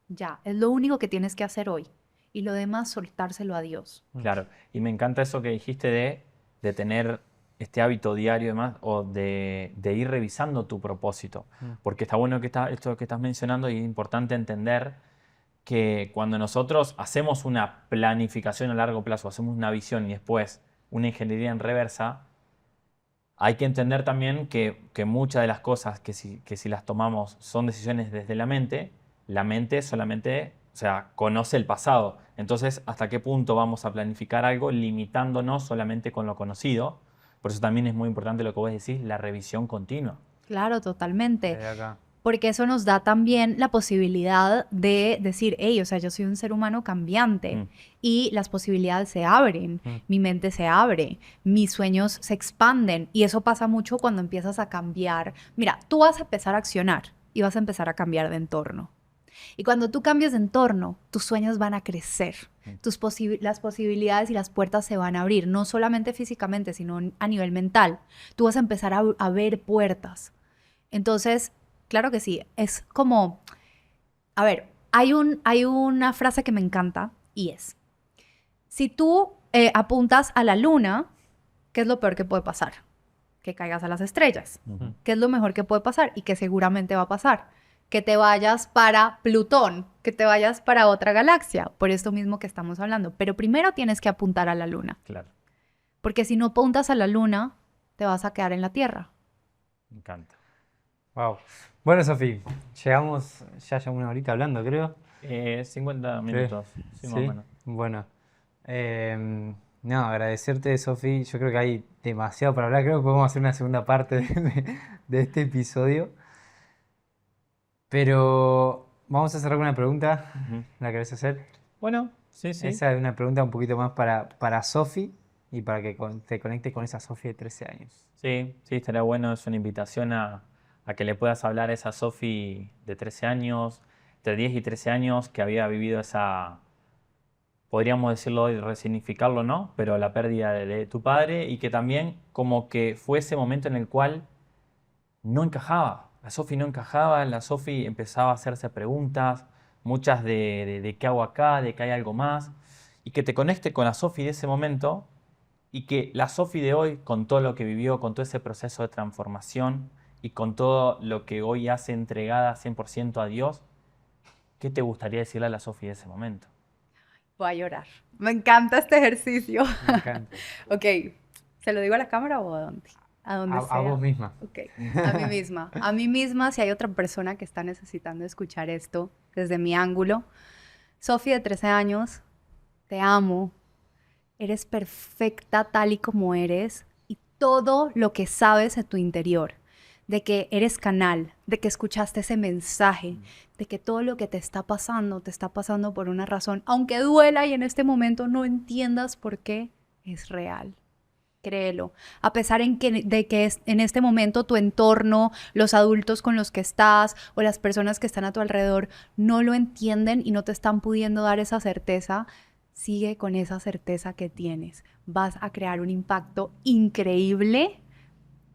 Ya, es lo único que tienes que hacer hoy. Y lo demás, soltárselo a Dios. Claro. Y me encanta eso que dijiste de tener este hábito diario y demás, o de ir revisando tu propósito. Porque está bueno esto que estás mencionando y es importante entender que cuando nosotros hacemos una planificación a largo plazo, hacemos una visión y después una ingeniería en reversa, hay que entender también que muchas de las cosas que si las tomamos son decisiones desde la mente solamente, o sea, conoce el pasado. Entonces, ¿hasta qué punto vamos a planificar algo limitándonos solamente con lo conocido? Por eso también es muy importante lo que vos decís, la revisión continua. Claro, totalmente. Acá. Porque eso nos da también la posibilidad de decir, hey, o sea, yo soy un ser humano cambiante y las posibilidades se abren, mi mente se abre, mis sueños se expanden y eso pasa mucho cuando empiezas a cambiar. Mira, tú vas a empezar a accionar y vas a empezar a cambiar de entorno. Y cuando tú cambias de entorno, tus sueños van a crecer, las posibilidades y las puertas se van a abrir, no solamente físicamente, sino a nivel mental. Tú vas a empezar a ver puertas. Entonces, claro que sí, es como, a ver, hay una frase que me encanta y es, si tú apuntas a la luna, ¿qué es lo peor que puede pasar? que caigas a las estrellas. ¿Qué es lo mejor que puede pasar? Y que seguramente va a pasar. Que te vayas para Plutón, que te vayas para otra galaxia, por esto mismo que estamos hablando. Pero primero tienes que apuntar a la luna. Claro. Porque si no apuntas a la luna, te vas a quedar en la Tierra. Me encanta. Wow. Bueno, Sofi, llegamos ya una horita hablando, creo. 50 minutos, sí, más o menos. Bueno. No, agradecerte, Sofi. Yo creo que hay demasiado para hablar. Creo que podemos hacer una segunda parte de este episodio. Pero vamos a cerrar con una pregunta. ¿La querés hacer? Bueno, sí. Esa es una pregunta un poquito más para Sofi y para que te conectes con esa Sofi de 13 años. Sí, estaría bueno. Es una invitación a que le puedas hablar a esa Sofi de 13 años, entre 10 y 13 años, que había vivido esa, podríamos decirlo y resignificarlo, ¿no? Pero la pérdida de tu padre, y que también como que fue ese momento en el cual no encajaba. La Sofi no encajaba, la Sofi empezaba a hacerse preguntas, muchas de qué hago acá, de que hay algo más, y que te conecte con la Sofi de ese momento, y que la Sofi de hoy, con todo lo que vivió, con todo ese proceso de transformación y con todo lo que hoy hace entregada 100% a Dios, ¿qué te gustaría decirle a la Sofi de ese momento? Voy a llorar. Me encanta este ejercicio. Me encanta. Ok, ¿se lo digo a la cámara o a dónde? A donde sea. A vos misma. Ok, a mí misma. A mí misma, si hay otra persona que está necesitando escuchar esto desde mi ángulo. Sofi, de 13 años, te amo. Eres perfecta tal y como eres, y todo lo que sabes en tu interior, de que eres canal, de que escuchaste ese mensaje, de que todo lo que te está pasando por una razón, aunque duela y en este momento no entiendas por qué, es real. Créelo. A pesar de que en este momento tu entorno, los adultos con los que estás o las personas que están a tu alrededor no lo entienden y no te están pudiendo dar esa certeza, sigue con esa certeza que tienes. Vas a crear un impacto increíble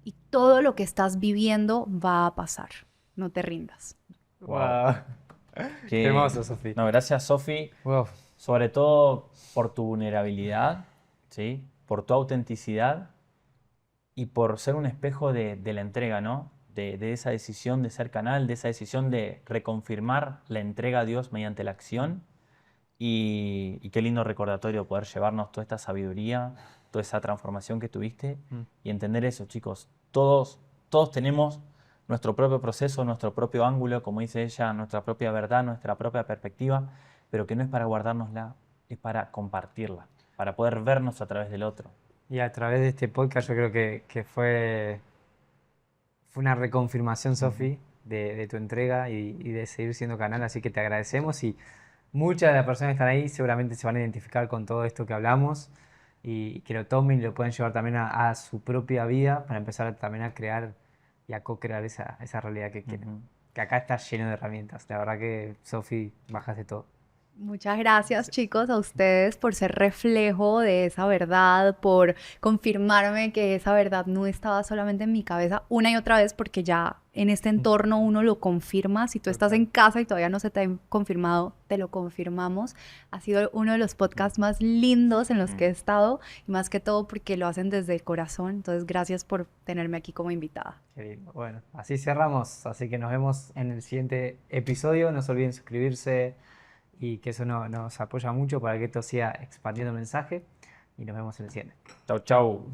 y todo lo que estás viviendo va a pasar. No te rindas. Wow. Qué hermoso, Sofi. No, gracias, Sofi. Wow. Sobre todo por tu vulnerabilidad, ¿sí? Por tu autenticidad y por ser un espejo de la entrega, ¿no? De esa decisión de ser canal, de esa decisión de reconfirmar la entrega a Dios mediante la acción. Y qué lindo recordatorio poder llevarnos toda esta sabiduría, toda esa transformación que tuviste y entender eso, chicos. Todos tenemos nuestro propio proceso, nuestro propio ángulo, como dice ella, nuestra propia verdad, nuestra propia perspectiva, pero que no es para guardárnosla, es para compartirla, para poder vernos a través del otro. Y a través de este podcast yo creo que fue una reconfirmación, Sofi, de tu entrega y de seguir siendo canal, así que te agradecemos y muchas de las personas que están ahí seguramente se van a identificar con todo esto que hablamos y que lo tomen y lo pueden llevar también a su propia vida para empezar también a crear y a co-crear esa realidad que quieren. Que acá está lleno de herramientas. La verdad que, Sofi, bajas de todo. Muchas gracias, chicos, a ustedes por ser reflejo de esa verdad, por confirmarme que esa verdad no estaba solamente en mi cabeza una y otra vez, porque ya en este entorno uno lo confirma. Si tú estás en casa y todavía no se te ha confirmado, te lo confirmamos. Ha sido uno de los podcasts más lindos en los que he estado, y más que todo porque lo hacen desde el corazón. Entonces, gracias por tenerme aquí como invitada. Qué lindo. Bueno, así cerramos. Así que nos vemos en el siguiente episodio. No se olviden suscribirse y que eso nos apoya mucho para que esto siga expandiendo el mensaje. Y nos vemos en el siguiente. Chau, chau.